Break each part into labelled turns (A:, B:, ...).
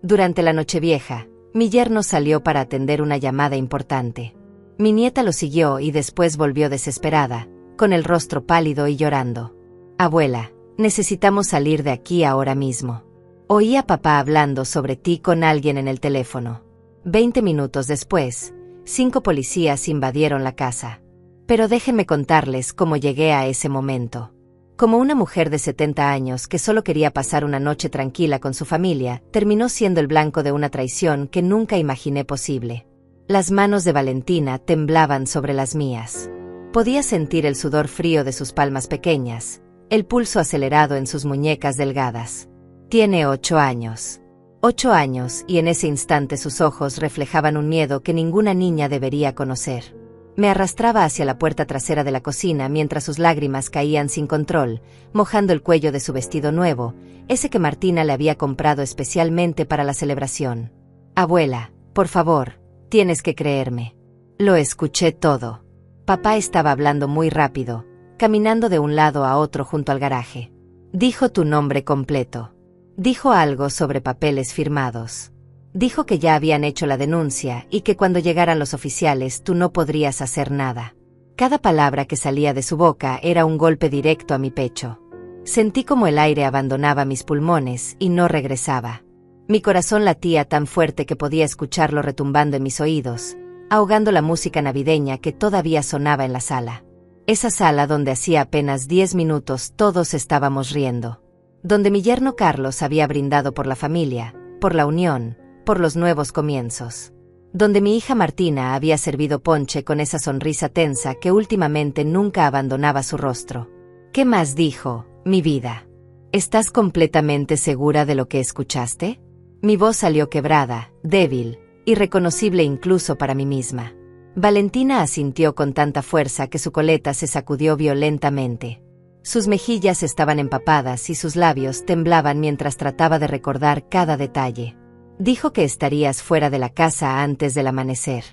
A: Durante la Nochevieja, mi yerno salió para atender una llamada importante. Mi nieta lo siguió y después volvió desesperada, con el rostro pálido y llorando. Abuela, necesitamos salir de aquí ahora mismo. Oí a papá hablando sobre ti con alguien en el teléfono. 20 minutos después, 5 policías invadieron la casa. Pero déjenme contarles cómo llegué a ese momento. Como una mujer de 70 años que solo quería pasar una noche tranquila con su familia, terminó siendo el blanco de una traición que nunca imaginé posible. Las manos de Valentina temblaban sobre las mías. Podía sentir el sudor frío de sus palmas pequeñas, el pulso acelerado en sus muñecas delgadas. Tiene 8 años. 8 años, y en ese instante sus ojos reflejaban un miedo que ninguna niña debería conocer. Me arrastraba hacia la puerta trasera de la cocina mientras sus lágrimas caían sin control, mojando el cuello de su vestido nuevo, ese que Martina le había comprado especialmente para la celebración. Abuela, por favor, tienes que creerme. Lo escuché todo. Papá estaba hablando muy rápido, caminando de un lado a otro junto al garaje. Dijo tu nombre completo. Dijo algo sobre papeles firmados. Dijo que ya habían hecho la denuncia y que cuando llegaran los oficiales tú no podrías hacer nada. Cada palabra que salía de su boca era un golpe directo a mi pecho. Sentí como el aire abandonaba mis pulmones y no regresaba. Mi corazón latía tan fuerte que podía escucharlo retumbando en mis oídos, ahogando la música navideña que todavía sonaba en la sala. Esa sala donde hacía apenas 10 minutos todos estábamos riendo. Donde mi yerno Carlos había brindado por la familia, por la unión, por los nuevos comienzos. Donde mi hija Martina había servido ponche con esa sonrisa tensa que últimamente nunca abandonaba su rostro. ¿Qué más dijo, mi vida? ¿Estás completamente segura de lo que escuchaste? Mi voz salió quebrada, débil, irreconocible incluso para mí misma. Valentina asintió con tanta fuerza que su coleta se sacudió violentamente. Sus mejillas estaban empapadas y sus labios temblaban mientras trataba de recordar cada detalle. Dijo que estarías fuera de la casa antes del amanecer.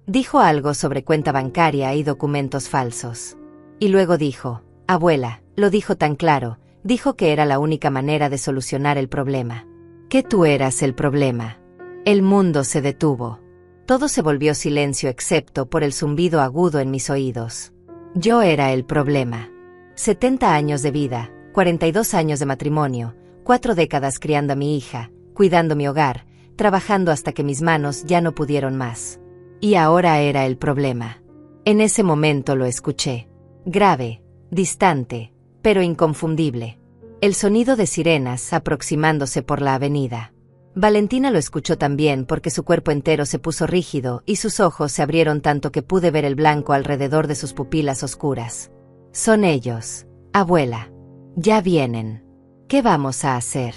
A: Dijo algo sobre cuenta bancaria y documentos falsos. Y luego dijo, abuela, lo dijo tan claro, dijo que era la única manera de solucionar el problema. Que tú eras el problema. El mundo se detuvo. Todo se volvió silencio excepto por el zumbido agudo en mis oídos. Yo era el problema. 70 años de vida, 42 años de matrimonio, 4 décadas criando a mi hija, cuidando mi hogar, trabajando hasta que mis manos ya no pudieron más. Y ahora era el problema. En ese momento lo escuché. Grave, distante, pero inconfundible. El sonido de sirenas aproximándose por la avenida. Valentina lo escuchó también porque su cuerpo entero se puso rígido y sus ojos se abrieron tanto que pude ver el blanco alrededor de sus pupilas oscuras. Son ellos, abuela. Ya vienen. ¿Qué vamos a hacer?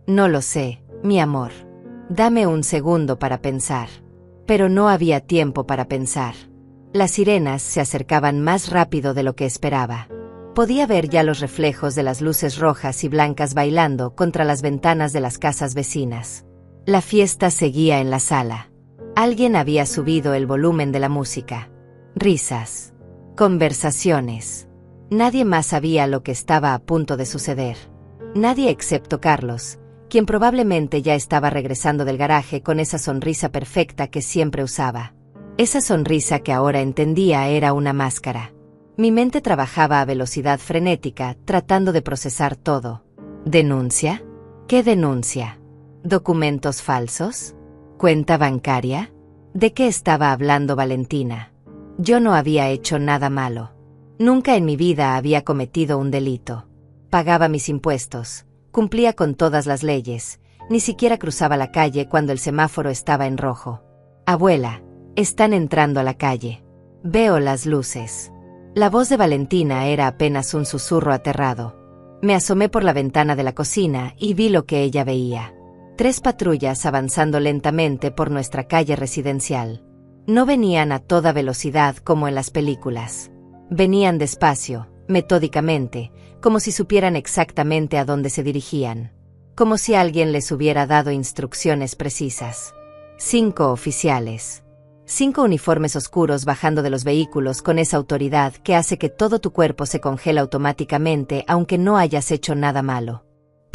A: No lo sé, mi amor. Dame un segundo para pensar. Pero no había tiempo para pensar. Las sirenas se acercaban más rápido de lo que esperaba. Podía ver ya los reflejos de las luces rojas y blancas bailando contra las ventanas de las casas vecinas. La fiesta seguía en la sala. Alguien había subido el volumen de la música. Risas. Conversaciones. Nadie más sabía lo que estaba a punto de suceder. Nadie excepto Carlos, quien probablemente ya estaba regresando del garaje con esa sonrisa perfecta que siempre usaba. Esa sonrisa que ahora entendía era una máscara. Mi mente trabajaba a velocidad frenética, tratando de procesar todo. ¿Denuncia? ¿Qué denuncia? ¿Documentos falsos? ¿Cuenta bancaria? ¿De qué estaba hablando Valentina? Yo no había hecho nada malo. Nunca en mi vida había cometido un delito. Pagaba mis impuestos. Cumplía con todas las leyes, ni siquiera cruzaba la calle cuando el semáforo estaba en rojo. Abuela, están entrando a la calle. Veo las luces. La voz de Valentina era apenas un susurro aterrado. Me asomé por la ventana de la cocina y vi lo que ella veía. 3 patrullas avanzando lentamente por nuestra calle residencial. No venían a toda velocidad como en las películas. Venían despacio, metódicamente, como si supieran exactamente a dónde se dirigían. Como si alguien les hubiera dado instrucciones precisas. 5 oficiales. 5 uniformes oscuros bajando de los vehículos con esa autoridad que hace que todo tu cuerpo se congela automáticamente aunque no hayas hecho nada malo.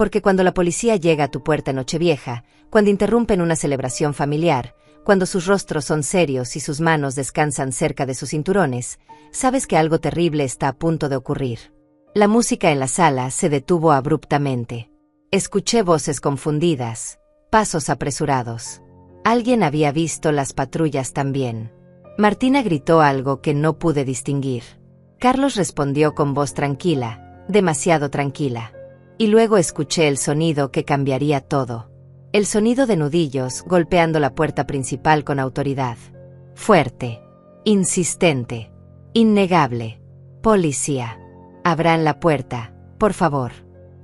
A: Porque cuando la policía llega a tu puerta en Nochevieja, cuando interrumpen una celebración familiar, cuando sus rostros son serios y sus manos descansan cerca de sus cinturones, sabes que algo terrible está a punto de ocurrir. La música en la sala se detuvo abruptamente. Escuché voces confundidas, pasos apresurados. Alguien había visto las patrullas también. Martina gritó algo que no pude distinguir. Carlos respondió con voz tranquila, demasiado tranquila. Y luego escuché el sonido que cambiaría todo. El sonido de nudillos golpeando la puerta principal con autoridad. Fuerte, insistente, innegable. Policía. Abran la puerta, por favor.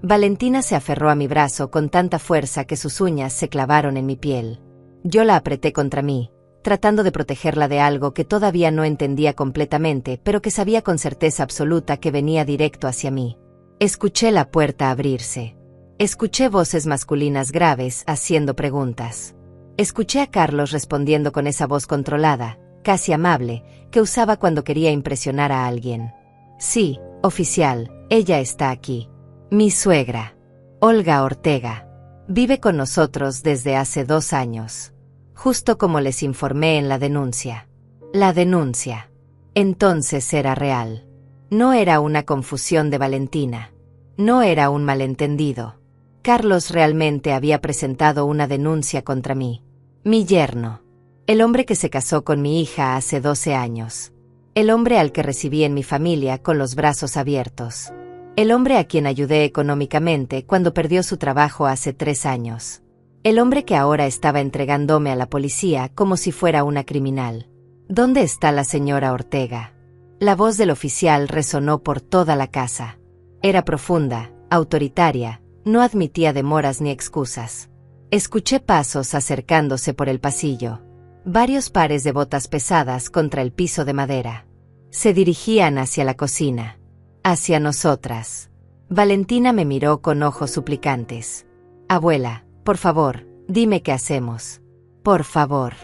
A: Valentina se aferró a mi brazo con tanta fuerza que sus uñas se clavaron en mi piel. Yo la apreté contra mí, tratando de protegerla de algo que todavía no entendía completamente, pero que sabía con certeza absoluta que venía directo hacia mí. Escuché la puerta abrirse. Escuché voces masculinas graves haciendo preguntas. Escuché a Carlos respondiendo con esa voz controlada, casi amable, que usaba cuando quería impresionar a alguien. Sí, oficial, ella está aquí. Mi suegra, Olga Ortega, vive con nosotros desde hace 2 años. Justo como les informé en la denuncia. La denuncia. Entonces era real. No era una confusión de Valentina. No era un malentendido. Carlos realmente había presentado una denuncia contra mí. Mi yerno. El hombre que se casó con mi hija hace 12 años. El hombre al que recibí en mi familia con los brazos abiertos. El hombre a quien ayudé económicamente cuando perdió su trabajo hace 3 años. El hombre que ahora estaba entregándome a la policía como si fuera una criminal. ¿Dónde está la señora Ortega? La voz del oficial resonó por toda la casa. Era profunda, autoritaria, no admitía demoras ni excusas. Escuché pasos acercándose por el pasillo. Varios pares de botas pesadas contra el piso de madera. Se dirigían hacia la cocina. Hacia nosotras. Valentina me miró con ojos suplicantes. Abuela, por favor, dime qué hacemos. Por favor.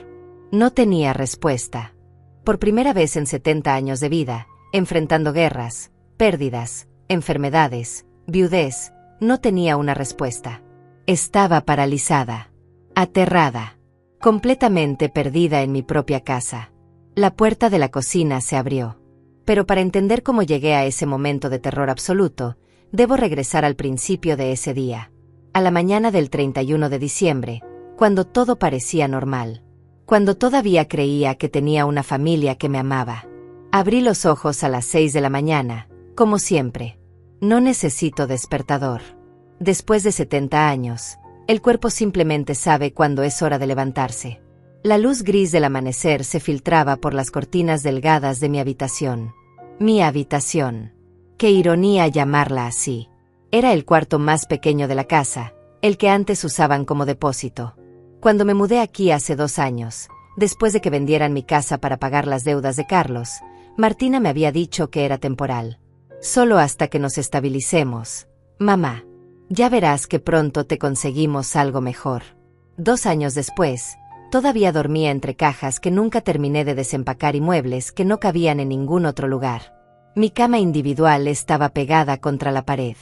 A: No tenía respuesta. Por primera vez en 70 años de vida, enfrentando guerras, pérdidas, enfermedades, viudez, no tenía una respuesta. Estaba paralizada, aterrada, completamente perdida en mi propia casa. La puerta de la cocina se abrió. Pero para entender cómo llegué a ese momento de terror absoluto, debo regresar al principio de ese día. A la mañana del 31 de diciembre, cuando todo parecía normal. Cuando todavía creía que tenía una familia que me amaba. Abrí los ojos a las 6 de la mañana, como siempre. No necesito despertador. Después de 70 años, el cuerpo simplemente sabe cuándo es hora de levantarse. La luz gris del amanecer se filtraba por las cortinas delgadas de mi habitación. Mi habitación. Qué ironía llamarla así. Era el cuarto más pequeño de la casa, el que antes usaban como depósito. Cuando me mudé aquí hace 2 años, después de que vendieran mi casa para pagar las deudas de Carlos, Martina me había dicho que era temporal. Solo hasta que nos estabilicemos. Mamá, ya verás que pronto te conseguimos algo mejor. 2 años después, todavía dormía entre cajas que nunca terminé de desempacar y muebles que no cabían en ningún otro lugar. Mi cama individual estaba pegada contra la pared.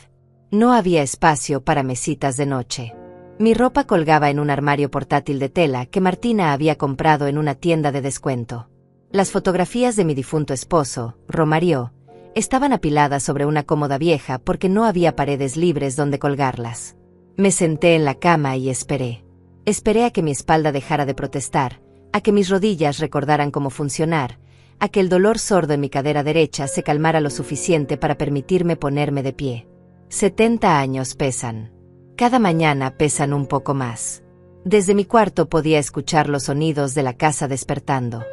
A: No había espacio para mesitas de noche. Mi ropa colgaba en un armario portátil de tela que Martina había comprado en una tienda de descuento. Las fotografías de mi difunto esposo, Romario, estaban apiladas sobre una cómoda vieja porque no había paredes libres donde colgarlas. Me senté en la cama y esperé. Esperé a que mi espalda dejara de protestar, a que mis rodillas recordaran cómo funcionar, a que el dolor sordo en mi cadera derecha se calmara lo suficiente para permitirme ponerme de pie. 70 años pesan. Cada mañana pesan un poco más. Desde mi cuarto podía escuchar los sonidos de la casa despertando.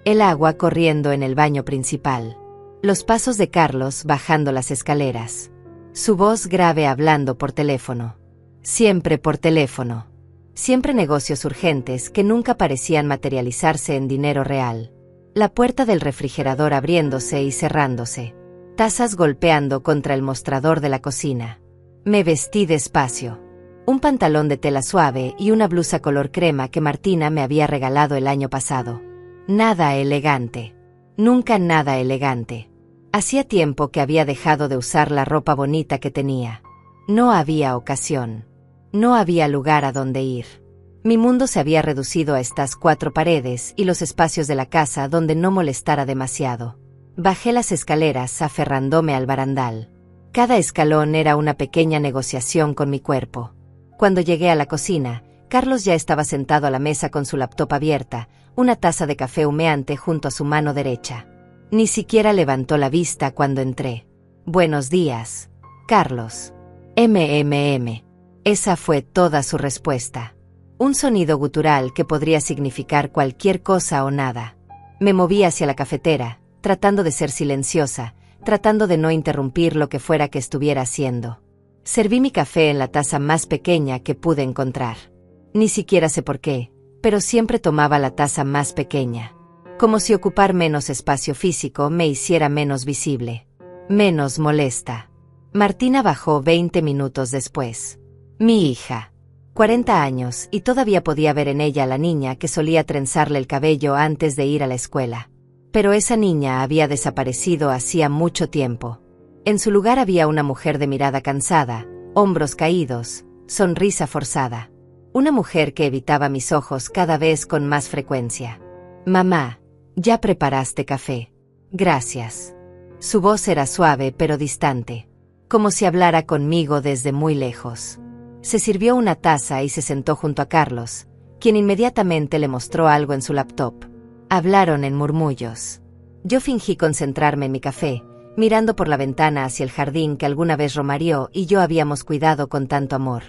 A: El agua corriendo en el baño principal. Los pasos de Carlos bajando las escaleras. Su voz grave hablando por teléfono. Siempre por teléfono. Siempre negocios urgentes que nunca parecían materializarse en dinero real. La puerta del refrigerador abriéndose y cerrándose. Tazas golpeando contra el mostrador de la cocina. Me vestí despacio. Un pantalón de tela suave y una blusa color crema que Martina me había regalado el año pasado. Nada elegante. Nunca nada elegante. Hacía tiempo que había dejado de usar la ropa bonita que tenía. No había ocasión. No había lugar a donde ir. Mi mundo se había reducido a estas 4 paredes y los espacios de la casa donde no molestara demasiado. Bajé las escaleras aferrándome al barandal. Cada escalón era una pequeña negociación con mi cuerpo. Cuando llegué a la cocina, Carlos ya estaba sentado a la mesa con su laptop abierta, una taza de café humeante junto a su mano derecha. Ni siquiera levantó la vista cuando entré. «Buenos días, Carlos». «MMM». Esa fue toda su respuesta. Un sonido gutural que podría significar cualquier cosa o nada. Me moví hacia la cafetera, tratando de ser silenciosa, tratando de no interrumpir lo que fuera que estuviera haciendo. Serví mi café en la taza más pequeña que pude encontrar. Ni siquiera sé por qué, pero siempre tomaba la taza más pequeña. Como si ocupar menos espacio físico me hiciera menos visible. Menos molesta. Martina bajó 20 minutos después. Mi hija. 40 años, y todavía podía ver en ella a la niña que solía trenzarle el cabello antes de ir a la escuela. Pero esa niña había desaparecido hacía mucho tiempo. En su lugar había una mujer de mirada cansada, hombros caídos, sonrisa forzada. Una mujer que evitaba mis ojos cada vez con más frecuencia. «Mamá, ¿ya preparaste café?» «Gracias». Su voz era suave pero distante, como si hablara conmigo desde muy lejos. Se sirvió una taza y se sentó junto a Carlos, quien inmediatamente le mostró algo en su laptop. Hablaron en murmullos. Yo fingí concentrarme en mi café, mirando por la ventana hacia el jardín que alguna vez Romario y yo habíamos cuidado con tanto amor.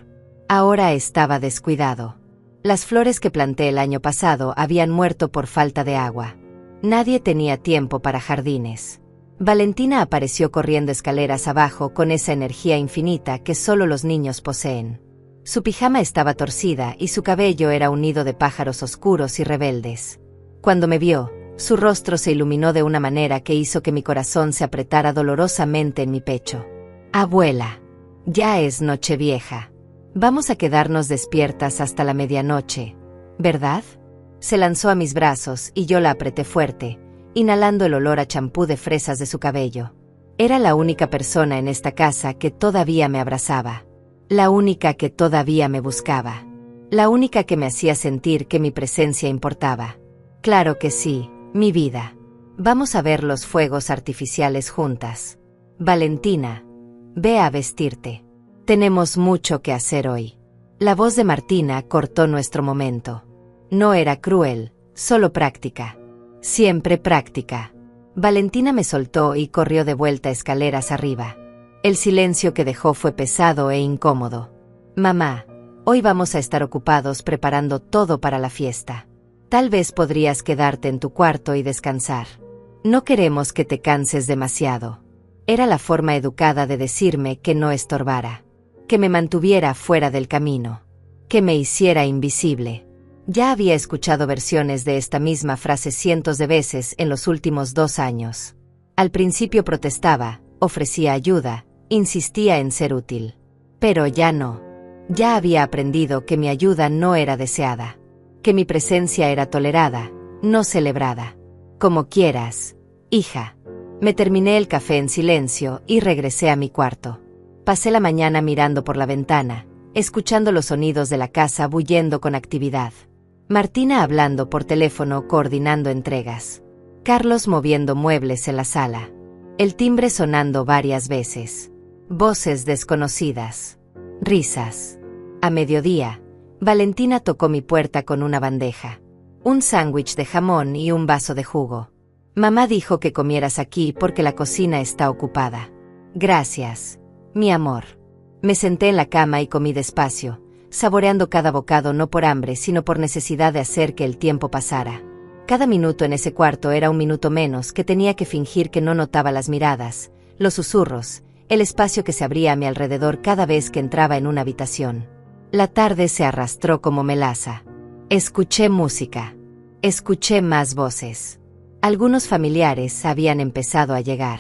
A: Ahora estaba descuidado. Las flores que planté el año pasado habían muerto por falta de agua. Nadie tenía tiempo para jardines. Valentina apareció corriendo escaleras abajo con esa energía infinita que solo los niños poseen. Su pijama estaba torcida y su cabello era un nido de pájaros oscuros y rebeldes. Cuando me vio, su rostro se iluminó de una manera que hizo que mi corazón se apretara dolorosamente en mi pecho. «Abuela, ya es Nochevieja. Vamos a quedarnos despiertas hasta la medianoche, ¿verdad?» Se lanzó a mis brazos y yo la apreté fuerte, inhalando el olor a champú de fresas de su cabello. Era la única persona en esta casa que todavía me abrazaba. La única que todavía me buscaba. La única que me hacía sentir que mi presencia importaba. «Claro que sí, mi vida. Vamos a ver los fuegos artificiales juntas. Valentina, ve a vestirte. Tenemos mucho que hacer hoy». La voz de Martina cortó nuestro momento. No era cruel, solo práctica. Siempre práctica. Valentina me soltó y corrió de vuelta escaleras arriba. El silencio que dejó fue pesado e incómodo. «Mamá, hoy vamos a estar ocupados preparando todo para la fiesta. Tal vez podrías quedarte en tu cuarto y descansar. No queremos que te canses demasiado». Era la forma educada de decirme que no estorbara, que me mantuviera fuera del camino, que me hiciera invisible. Ya había escuchado versiones de esta misma frase cientos de veces en los últimos 2 años. Al principio protestaba, ofrecía ayuda, insistía en ser útil. Pero ya no. Ya había aprendido que mi ayuda no era deseada, que mi presencia era tolerada, no celebrada. «Como quieras, hija». Me terminé el café en silencio y regresé a mi cuarto. Pasé la mañana mirando por la ventana, escuchando los sonidos de la casa bulliendo con actividad. Martina hablando por teléfono coordinando entregas. Carlos moviendo muebles en la sala. El timbre sonando varias veces. Voces desconocidas. Risas. A mediodía, Valentina tocó mi puerta con una bandeja. Un sándwich de jamón y un vaso de jugo. «Mamá dijo que comieras aquí porque la cocina está ocupada». «Gracias, mi amor». Me senté en la cama y comí despacio, saboreando cada bocado no por hambre sino por necesidad de hacer que el tiempo pasara. Cada minuto en ese cuarto era un minuto menos que tenía que fingir que no notaba las miradas, los susurros, el espacio que se abría a mi alrededor cada vez que entraba en una habitación. La tarde se arrastró como melaza. Escuché música. Escuché más voces. Algunos familiares habían empezado a llegar.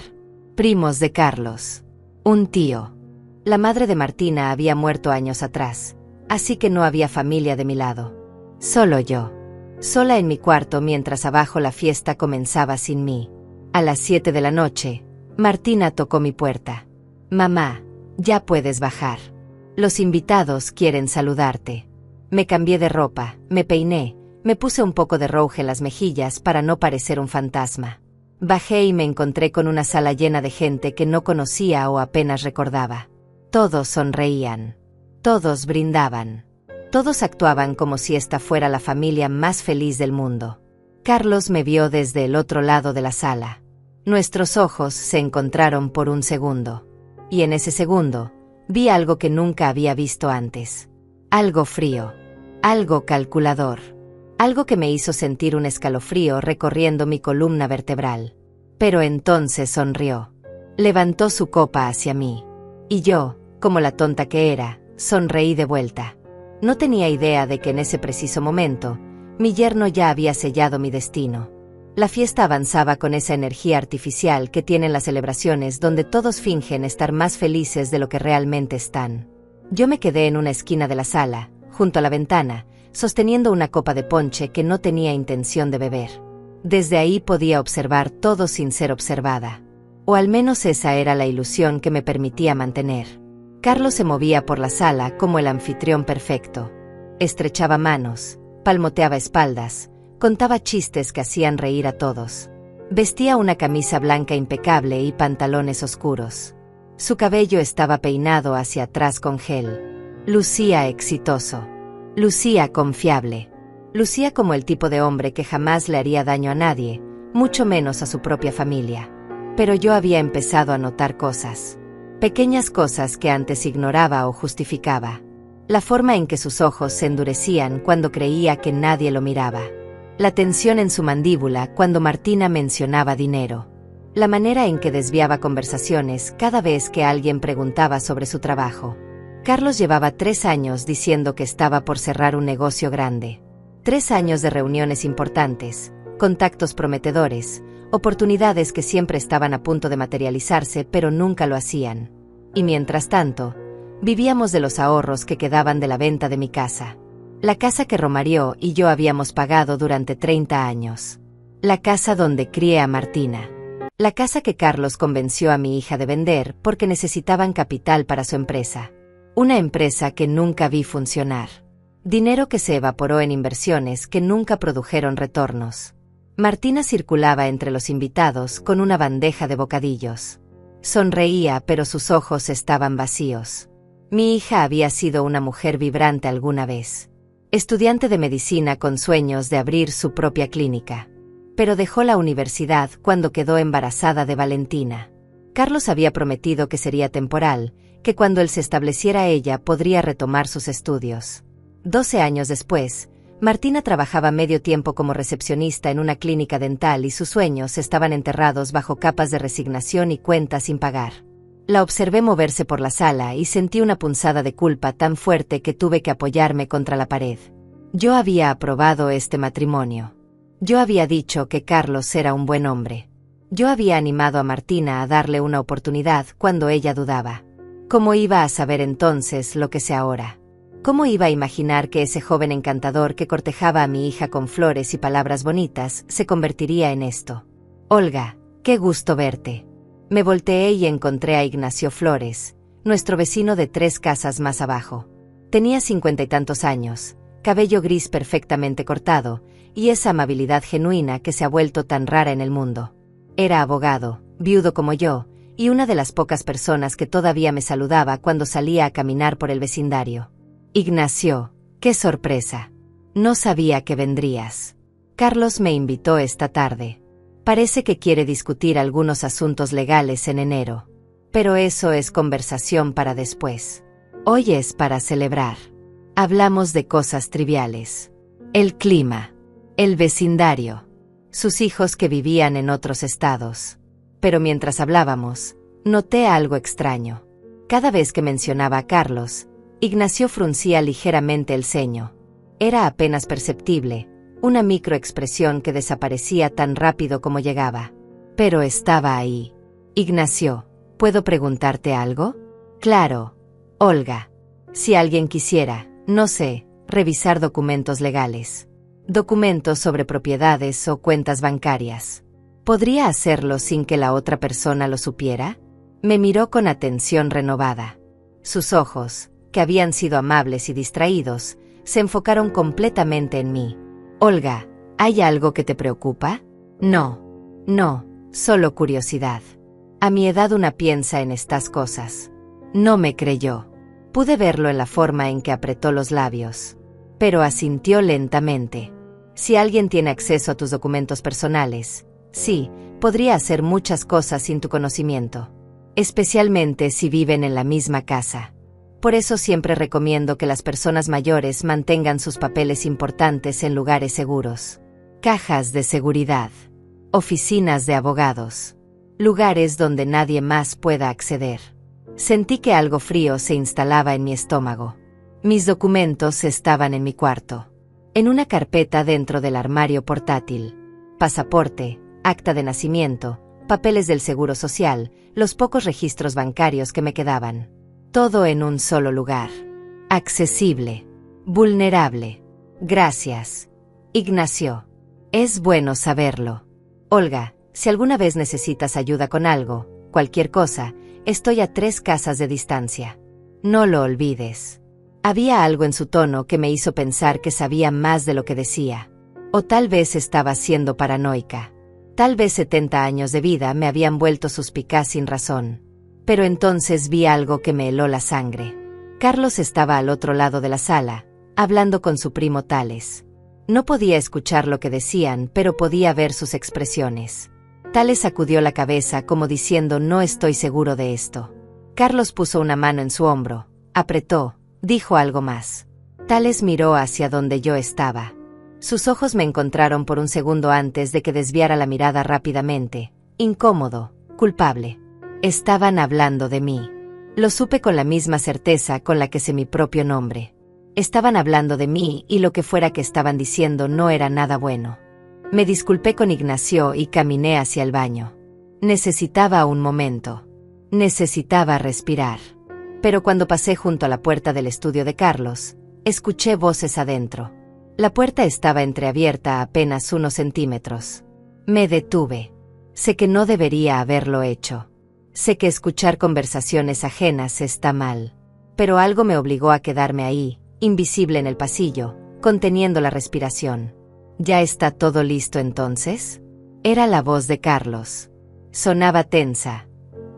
A: Primos de Carlos. Un tío. La madre de Martina había muerto años atrás, así que no había familia de mi lado. Solo yo. Sola en mi cuarto mientras abajo la fiesta comenzaba sin mí. A las 7 de la noche, Martina tocó mi puerta. «Mamá, ya puedes bajar». Los invitados quieren saludarte. Me cambié de ropa, me peiné, me puse un poco de rouge en las mejillas para no parecer un fantasma. Bajé y me encontré con una sala llena de gente que no conocía o apenas recordaba. Todos sonreían. Todos brindaban. Todos actuaban como si esta fuera la familia más feliz del mundo. Carlos me vio desde el otro lado de la sala. Nuestros ojos se encontraron por un segundo. Y en ese segundo, vi algo que nunca había visto antes. Algo frío. Algo calculador. Algo que me hizo sentir un escalofrío recorriendo mi columna vertebral. Pero entonces sonrió. Levantó su copa hacia mí. Y yo, como la tonta que era, sonreí de vuelta. No tenía idea de que en ese preciso momento, mi yerno ya había sellado mi destino. La fiesta avanzaba con esa energía artificial que tienen las celebraciones donde todos fingen estar más felices de lo que realmente están. Yo me quedé en una esquina de la sala, junto a la ventana, sosteniendo una copa de ponche que no tenía intención de beber. Desde ahí podía observar todo sin ser observada. O al menos esa era la ilusión que me permitía mantener. Carlos se movía por la sala como el anfitrión perfecto. Estrechaba manos, palmoteaba espaldas, contaba chistes que hacían reír a todos. Vestía una camisa blanca impecable y pantalones oscuros. Su cabello estaba peinado hacia atrás con gel. Lucía exitoso. Lucía confiable. Lucía como el tipo de hombre que jamás le haría daño a nadie, mucho menos a su propia familia. Pero yo había empezado a notar cosas. Pequeñas cosas que antes ignoraba o justificaba. La forma en que sus ojos se endurecían cuando creía que nadie lo miraba. La tensión en su mandíbula cuando Martina mencionaba dinero. La manera en que desviaba conversaciones cada vez que alguien preguntaba sobre su trabajo. Carlos llevaba 3 años diciendo que estaba por cerrar un negocio grande. 3 años de reuniones importantes, contactos prometedores, oportunidades que siempre estaban a punto de materializarse pero nunca lo hacían. Y mientras tanto, vivíamos de los ahorros que quedaban de la venta de mi casa. La casa que Romario y yo habíamos pagado durante 30 años. La casa donde crié a Martina. La casa que Carlos convenció a mi hija de vender porque necesitaban capital para su empresa. Una empresa que nunca vi funcionar. Dinero que se evaporó en inversiones que nunca produjeron retornos. Martina circulaba entre los invitados con una bandeja de bocadillos. Sonreía, pero sus ojos estaban vacíos. Mi hija había sido una mujer vibrante alguna vez. Estudiante de medicina con sueños de abrir su propia clínica. Pero dejó la universidad cuando quedó embarazada de Valentina. Carlos había prometido que sería temporal, que cuando él se estableciera ella podría retomar sus estudios. 12 años después, Martina trabajaba medio tiempo como recepcionista en una clínica dental y sus sueños estaban enterrados bajo capas de resignación y cuentas sin pagar. La observé moverse por la sala y sentí una punzada de culpa tan fuerte que tuve que apoyarme contra la pared. Yo había aprobado este matrimonio. Yo había dicho que Carlos era un buen hombre. Yo había animado a Martina a darle una oportunidad cuando ella dudaba. ¿Cómo iba a saber entonces lo que sé ahora? ¿Cómo iba a imaginar que ese joven encantador que cortejaba a mi hija con flores y palabras bonitas se convertiría en esto? Olga, qué gusto verte. Me volteé y encontré a Ignacio Flores, nuestro vecino de 3 casas más abajo. Tenía 50 y tantos años, cabello gris perfectamente cortado, y esa amabilidad genuina que se ha vuelto tan rara en el mundo. Era abogado, viudo como yo, y una de las pocas personas que todavía me saludaba cuando salía a caminar por el vecindario. Ignacio, qué sorpresa. No sabía que vendrías. Carlos me invitó esta tarde. Parece que quiere discutir algunos asuntos legales en enero. Pero eso es conversación para después. Hoy es para celebrar. Hablamos de cosas triviales. El clima. El vecindario. Sus hijos que vivían en otros estados. Pero mientras hablábamos, noté algo extraño. Cada vez que mencionaba a Carlos, Ignacio fruncía ligeramente el ceño. Era apenas perceptible, una microexpresión que desaparecía tan rápido como llegaba. Pero estaba ahí. Ignacio, ¿puedo preguntarte algo? Claro, Olga. Si alguien quisiera, no sé, revisar documentos legales. Documentos sobre propiedades o cuentas bancarias. ¿Podría hacerlo sin que la otra persona lo supiera? Me miró con atención renovada. Sus ojos, que habían sido amables y distraídos, se enfocaron completamente en mí. Olga, ¿hay algo que te preocupa? No, solo curiosidad. A mi edad una piensa en estas cosas. No me creyó. Pude verlo en la forma en que apretó los labios. Pero asintió lentamente. Si alguien tiene acceso a tus documentos personales, sí, podría hacer muchas cosas sin tu conocimiento. Especialmente si viven en la misma casa. Por eso siempre recomiendo que las personas mayores mantengan sus papeles importantes en lugares seguros. Cajas de seguridad. Oficinas de abogados. Lugares donde nadie más pueda acceder. Sentí que algo frío se instalaba en mi estómago. Mis documentos estaban en mi cuarto. En una carpeta dentro del armario portátil. Pasaporte, acta de nacimiento, papeles del seguro social, los pocos registros bancarios que me quedaban. Todo en un solo lugar. Accesible. Vulnerable. Gracias. Ignacio. Es bueno saberlo. Olga, si alguna vez necesitas ayuda con algo, cualquier cosa, estoy a 3 casas de distancia. No lo olvides. Había algo en su tono que me hizo pensar que sabía más de lo que decía. O tal vez estaba siendo paranoica. Tal vez 70 años de vida me habían vuelto suspicaz sin razón. Pero entonces vi algo que me heló la sangre. Carlos estaba al otro lado de la sala, hablando con su primo Tales. No podía escuchar lo que decían, pero podía ver sus expresiones. Tales sacudió la cabeza como diciendo no estoy seguro de esto. Carlos puso una mano en su hombro, apretó, dijo algo más. Tales miró hacia donde yo estaba. Sus ojos me encontraron por un segundo antes de que desviara la mirada rápidamente, incómodo, culpable. Estaban hablando de mí. Lo supe con la misma certeza con la que sé mi propio nombre. Estaban hablando de mí y lo que fuera que estaban diciendo no era nada bueno. Me disculpé con Ignacio y caminé hacia el baño. Necesitaba un momento. Necesitaba respirar. Pero cuando pasé junto a la puerta del estudio de Carlos, escuché voces adentro. La puerta estaba entreabierta a apenas unos centímetros. Me detuve. Sé que no debería haberlo hecho. Sé que escuchar conversaciones ajenas está mal. Pero algo me obligó a quedarme ahí, invisible en el pasillo, conteniendo la respiración. ¿Ya está todo listo entonces? Era la voz de Carlos. Sonaba tensa.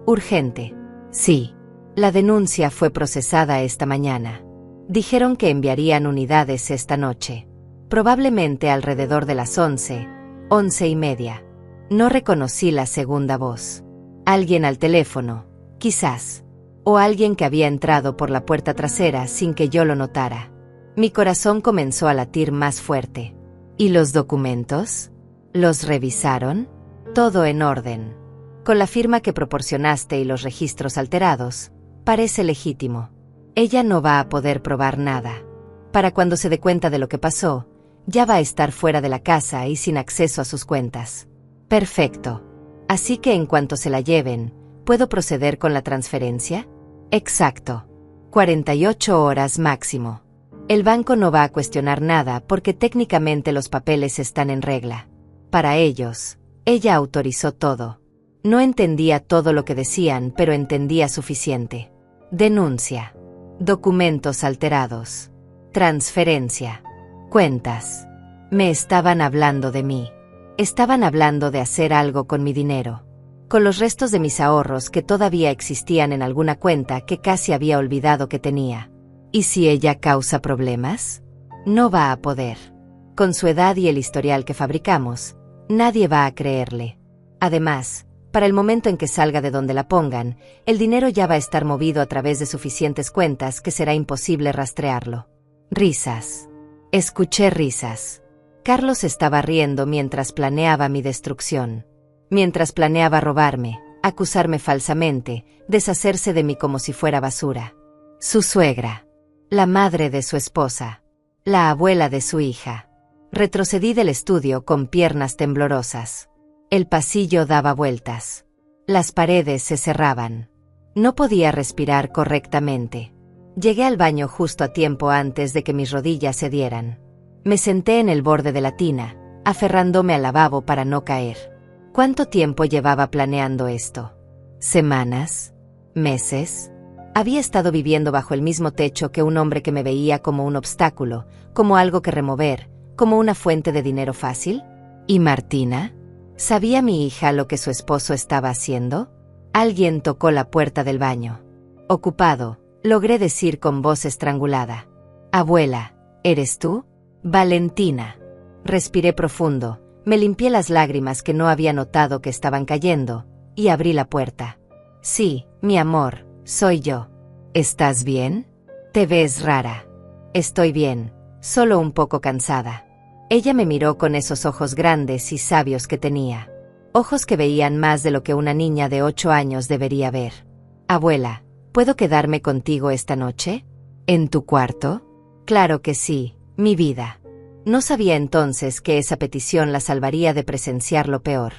A: Urgente. Sí. La denuncia fue procesada esta mañana. Dijeron que enviarían unidades esta noche. Probablemente alrededor de las 11, 11:30. No reconocí la segunda voz. Alguien al teléfono, quizás. O alguien que había entrado por la puerta trasera sin que yo lo notara. Mi corazón comenzó a latir más fuerte. ¿Y los documentos? ¿Los revisaron? Todo en orden. Con la firma que proporcionaste y los registros alterados, parece legítimo. Ella no va a poder probar nada. Para cuando se dé cuenta de lo que pasó, ya va a estar fuera de la casa y sin acceso a sus cuentas. Perfecto. Así que en cuanto se la lleven, ¿puedo proceder con la transferencia? Exacto. 48 horas máximo. El banco no va a cuestionar nada porque técnicamente los papeles están en regla. Para ellos, ella autorizó todo. No entendía todo lo que decían, pero entendía suficiente. Denuncia. Documentos alterados. Transferencia. Cuentas. Me estaban hablando de mí. Estaban hablando de hacer algo con mi dinero. Con los restos de mis ahorros que todavía existían en alguna cuenta que casi había olvidado que tenía. ¿Y si ella causa problemas? No va a poder. Con su edad y el historial que fabricamos, nadie va a creerle. Además, para el momento en que salga de donde la pongan, el dinero ya va a estar movido a través de suficientes cuentas que será imposible rastrearlo. Risas. Escuché risas. Carlos estaba riendo mientras planeaba mi destrucción. Mientras planeaba robarme, acusarme falsamente, deshacerse de mí como si fuera basura. Su suegra. La madre de su esposa. La abuela de su hija. Retrocedí del estudio con piernas temblorosas. El pasillo daba vueltas. Las paredes se cerraban. No podía respirar correctamente. Llegué al baño justo a tiempo antes de que mis rodillas cedieran. Me senté en el borde de la tina, aferrándome al lavabo para no caer. ¿Cuánto tiempo llevaba planeando esto? ¿Semanas? ¿Meses? Había estado viviendo bajo el mismo techo que un hombre que me veía como un obstáculo, como algo que remover, como una fuente de dinero fácil. ¿Y Martina? ¿Sabía mi hija lo que su esposo estaba haciendo? Alguien tocó la puerta del baño. Ocupado, logré decir con voz estrangulada. Abuela, ¿eres tú? Valentina. Respiré profundo, me limpié las lágrimas que no había notado que estaban cayendo, y abrí la puerta. Sí, mi amor, soy yo. ¿Estás bien? Te ves rara. Estoy bien, solo un poco cansada. Ella me miró con esos ojos grandes y sabios que tenía. Ojos que veían más de lo que una niña de 8 años debería ver. Abuela, ¿puedo quedarme contigo esta noche? ¿En tu cuarto? Claro que sí, mi vida. No sabía entonces que esa petición la salvaría de presenciar lo peor.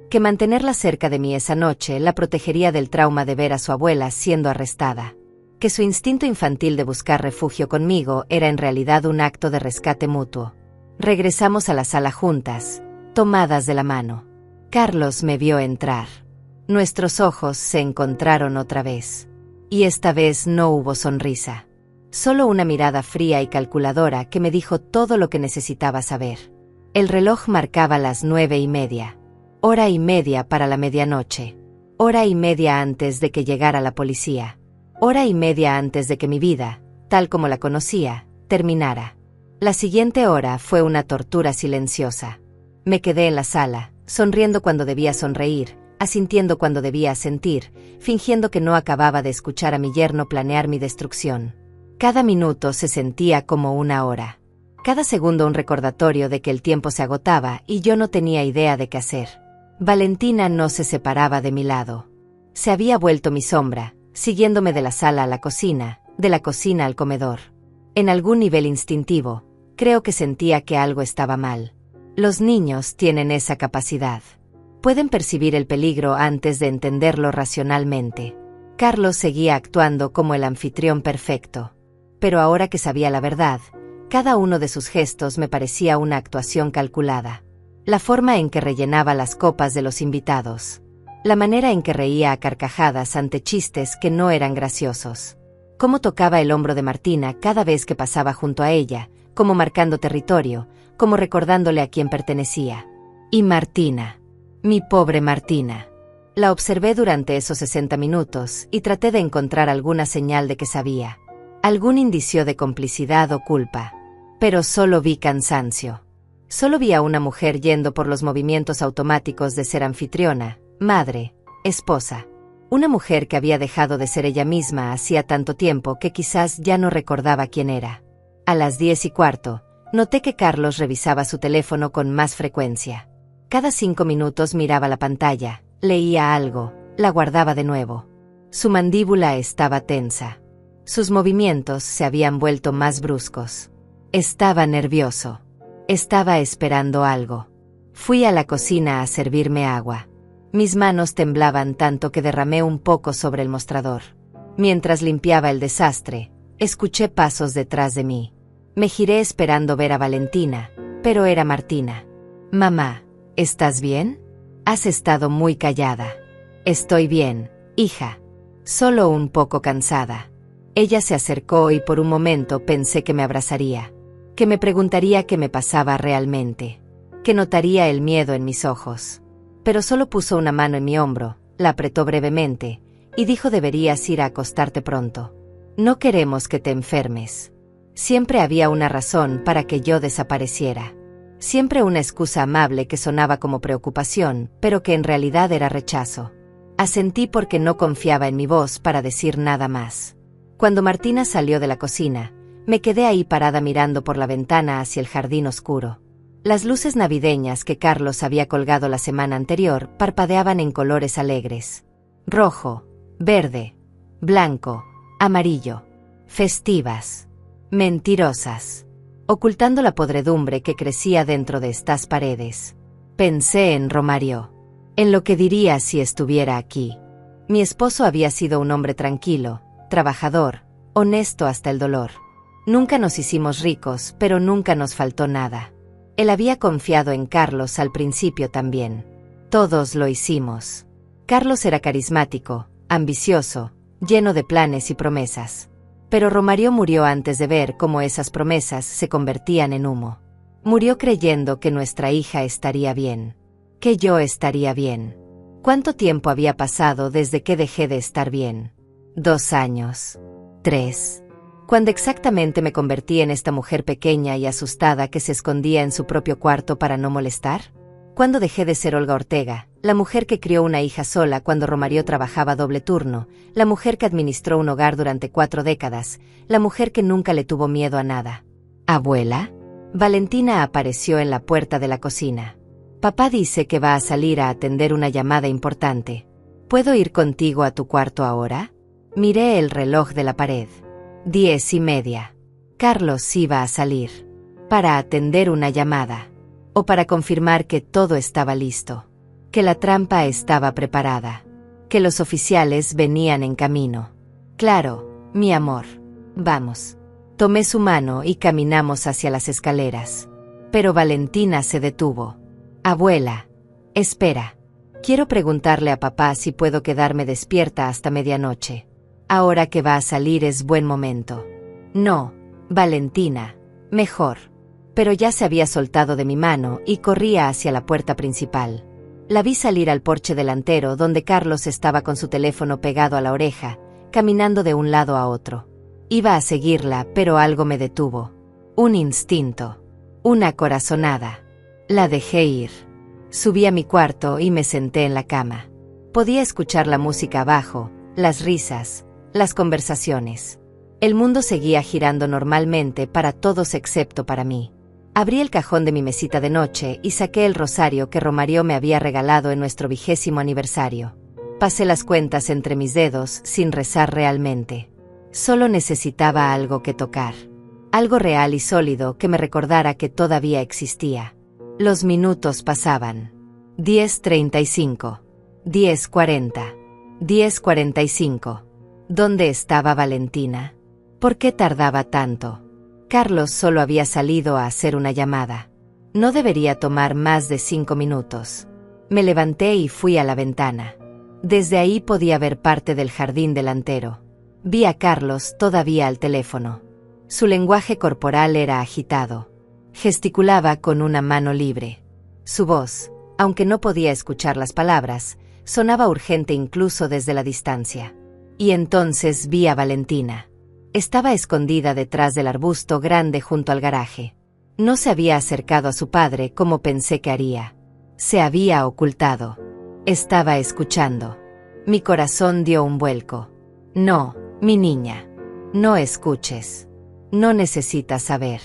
A: Que mantenerla cerca de mí esa noche la protegería del trauma de ver a su abuela siendo arrestada. Que su instinto infantil de buscar refugio conmigo era en realidad un acto de rescate mutuo. Regresamos a la sala juntas, tomadas de la mano. Carlos me vio entrar. Nuestros ojos se encontraron otra vez. Y esta vez no hubo sonrisa. Solo una mirada fría y calculadora que me dijo todo lo que necesitaba saber. El reloj marcaba las 9:30. Hora y media para la medianoche. Hora y media antes de que llegara la policía. Hora y media antes de que mi vida, tal como la conocía, terminara. La siguiente hora fue una tortura silenciosa. Me quedé en la sala, sonriendo cuando debía sonreír, asintiendo cuando debía asentir, fingiendo que no acababa de escuchar a mi yerno planear mi destrucción. Cada minuto se sentía como una hora. Cada segundo un recordatorio de que el tiempo se agotaba y yo no tenía idea de qué hacer. Valentina no se separaba de mi lado. Se había vuelto mi sombra, siguiéndome de la sala a la cocina, de la cocina al comedor. En algún nivel instintivo, creo que sentía que algo estaba mal. Los niños tienen esa capacidad. Pueden percibir el peligro antes de entenderlo racionalmente. Carlos seguía actuando como el anfitrión perfecto. Pero ahora que sabía la verdad, cada uno de sus gestos me parecía una actuación calculada. La forma en que rellenaba las copas de los invitados. La manera en que reía a carcajadas ante chistes que no eran graciosos. Cómo tocaba el hombro de Martina cada vez que pasaba junto a ella, como marcando territorio, como recordándole a quién pertenecía. Y Martina. Mi pobre Martina. La observé durante esos 60 minutos y traté de encontrar alguna señal de que sabía. Algún indicio de complicidad o culpa. Pero solo vi cansancio. Solo vi a una mujer yendo por los movimientos automáticos de ser anfitriona, madre, esposa. Una mujer que había dejado de ser ella misma hacía tanto tiempo que quizás ya no recordaba quién era. A las 10:15, noté que Carlos revisaba su teléfono con más frecuencia. Cada 5 minutos miraba la pantalla, leía algo, la guardaba de nuevo. Su mandíbula estaba tensa. Sus movimientos se habían vuelto más bruscos. Estaba nervioso. Estaba esperando algo. Fui a la cocina a servirme agua. Mis manos temblaban tanto que derramé un poco sobre el mostrador. Mientras limpiaba el desastre, escuché pasos detrás de mí. Me giré esperando ver a Valentina, pero era Martina. Mamá, ¿estás bien? Has estado muy callada. Estoy bien, hija. Solo un poco cansada. Ella se acercó y por un momento pensé que me abrazaría. Que me preguntaría qué me pasaba realmente. Que notaría el miedo en mis ojos. Pero solo puso una mano en mi hombro, la apretó brevemente, y dijo: deberías ir a acostarte pronto. No queremos que te enfermes. Siempre había una razón para que yo desapareciera. Siempre una excusa amable que sonaba como preocupación, pero que en realidad era rechazo. Asentí porque no confiaba en mi voz para decir nada más. Cuando Martina salió de la cocina, me quedé ahí parada mirando por la ventana hacia el jardín oscuro. Las luces navideñas que Carlos había colgado la semana anterior parpadeaban en colores alegres. Rojo, verde, blanco, amarillo. Festivas. Mentirosas. Ocultando la podredumbre que crecía dentro de estas paredes. Pensé en Romario. En lo que diría si estuviera aquí. Mi esposo había sido un hombre tranquilo, trabajador, honesto hasta el dolor. Nunca nos hicimos ricos, pero nunca nos faltó nada. Él había confiado en Carlos al principio también. Todos lo hicimos. Carlos era carismático, ambicioso, lleno de planes y promesas. Pero Romario murió antes de ver cómo esas promesas se convertían en humo. Murió creyendo que nuestra hija estaría bien. Que yo estaría bien. ¿Cuánto tiempo había pasado desde que dejé de estar bien? 2 años. 3. ¿Cuándo exactamente me convertí en esta mujer pequeña y asustada que se escondía en su propio cuarto para no molestar? ¿Cuándo dejé de ser Olga Ortega, la mujer que crió una hija sola cuando Romario trabajaba doble turno, la mujer que administró un hogar durante 4 décadas, la mujer que nunca le tuvo miedo a nada? ¿Abuela? Valentina apareció en la puerta de la cocina. Papá dice que va a salir a atender una llamada importante. ¿Puedo ir contigo a tu cuarto ahora? Miré el reloj de la pared. 10:30. Carlos iba a salir. ¿Para atender una llamada? ¿O para confirmar que todo estaba listo? Que la trampa estaba preparada. Que los oficiales venían en camino. Claro, mi amor. Vamos. Tomé su mano y caminamos hacia las escaleras. Pero Valentina se detuvo. Abuela. Espera. Quiero preguntarle a papá si puedo quedarme despierta hasta medianoche. Ahora que va a salir es buen momento. No, Valentina. Mejor. Pero ya se había soltado de mi mano y corría hacia la puerta principal. La vi salir al porche delantero donde Carlos estaba con su teléfono pegado a la oreja, caminando de un lado a otro. Iba a seguirla, pero algo me detuvo. Un instinto. Una corazonada. La dejé ir. Subí a mi cuarto y me senté en la cama. Podía escuchar la música abajo, las risas, las conversaciones. El mundo seguía girando normalmente para todos excepto para mí. Abrí el cajón de mi mesita de noche y saqué el rosario que Romario me había regalado en nuestro 20º aniversario. Pasé las cuentas entre mis dedos sin rezar realmente. Solo necesitaba algo que tocar. Algo real y sólido que me recordara que todavía existía. Los minutos pasaban. 10:35. 10:40. 10:45. ¿Dónde estaba Valentina? ¿Por qué tardaba tanto? Carlos solo había salido a hacer una llamada. No debería tomar más de 5 minutos. Me levanté y fui a la ventana. Desde ahí podía ver parte del jardín delantero. Vi a Carlos todavía al teléfono. Su lenguaje corporal era agitado. Gesticulaba con una mano libre. Su voz, aunque no podía escuchar las palabras, sonaba urgente incluso desde la distancia. Y entonces vi a Valentina. Estaba escondida detrás del arbusto grande junto al garaje. No se había acercado a su padre como pensé que haría. Se había ocultado. Estaba escuchando. Mi corazón dio un vuelco. No, mi niña. No escuches. No necesitas saber.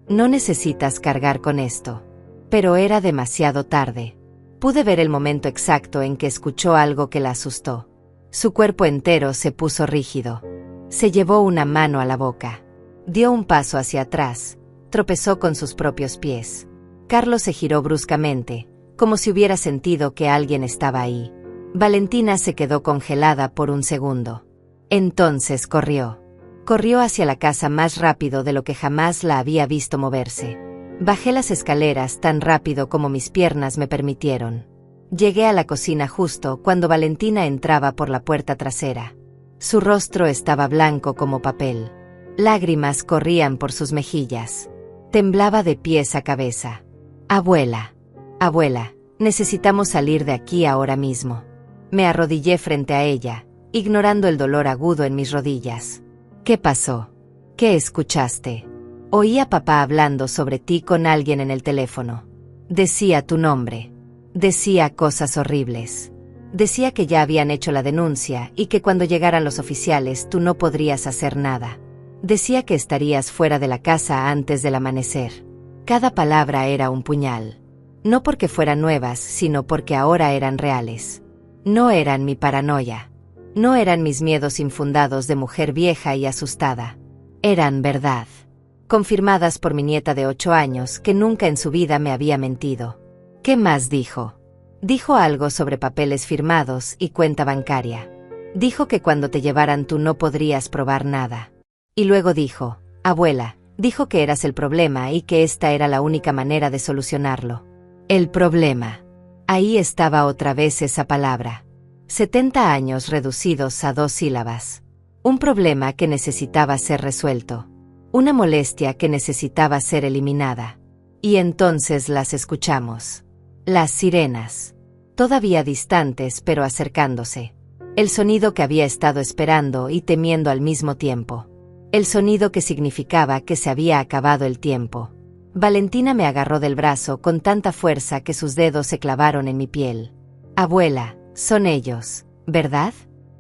A: No necesitas cargar con esto. Pero era demasiado tarde. Pude ver el momento exacto en que escuchó algo que la asustó. Su cuerpo entero se puso rígido. Se llevó una mano a la boca. Dio un paso hacia atrás. Tropezó con sus propios pies. Carlos se giró bruscamente, como si hubiera sentido que alguien estaba ahí. Valentina se quedó congelada por un segundo. Entonces corrió. Corrió hacia la casa más rápido de lo que jamás la había visto moverse. Bajé las escaleras tan rápido como mis piernas me permitieron. Llegué a la cocina justo cuando Valentina entraba por la puerta trasera. Su rostro estaba blanco como papel. Lágrimas corrían por sus mejillas. Temblaba de pies a cabeza. Abuela. Abuela, necesitamos salir de aquí ahora mismo. Me arrodillé frente a ella, ignorando el dolor agudo en mis rodillas. ¿Qué pasó? ¿Qué escuchaste? Oí a papá hablando sobre ti con alguien en el teléfono. Decía tu nombre. Decía cosas horribles. Decía que ya habían hecho la denuncia y que cuando llegaran los oficiales tú no podrías hacer nada. Decía que estarías fuera de la casa antes del amanecer. Cada palabra era un puñal. No porque fueran nuevas, sino porque ahora eran reales. No eran mi paranoia. No eran mis miedos infundados de mujer vieja y asustada. Eran verdad. Confirmadas por mi nieta de 8 años que nunca en su vida me había mentido. ¿Qué más dijo? Dijo algo sobre papeles firmados y cuenta bancaria. Dijo que cuando te llevaran tú no podrías probar nada. Y luego dijo, abuela, dijo que eras el problema y que esta era la única manera de solucionarlo. El problema. Ahí estaba otra vez esa palabra. 70 años reducidos a 2 sílabas. Un problema que necesitaba ser resuelto. Una molestia que necesitaba ser eliminada. Y entonces las escuchamos. Las sirenas. Todavía distantes pero acercándose. El sonido que había estado esperando y temiendo al mismo tiempo. El sonido que significaba que se había acabado el tiempo. Valentina me agarró del brazo con tanta fuerza que sus dedos se clavaron en mi piel. Abuela, son ellos, ¿verdad?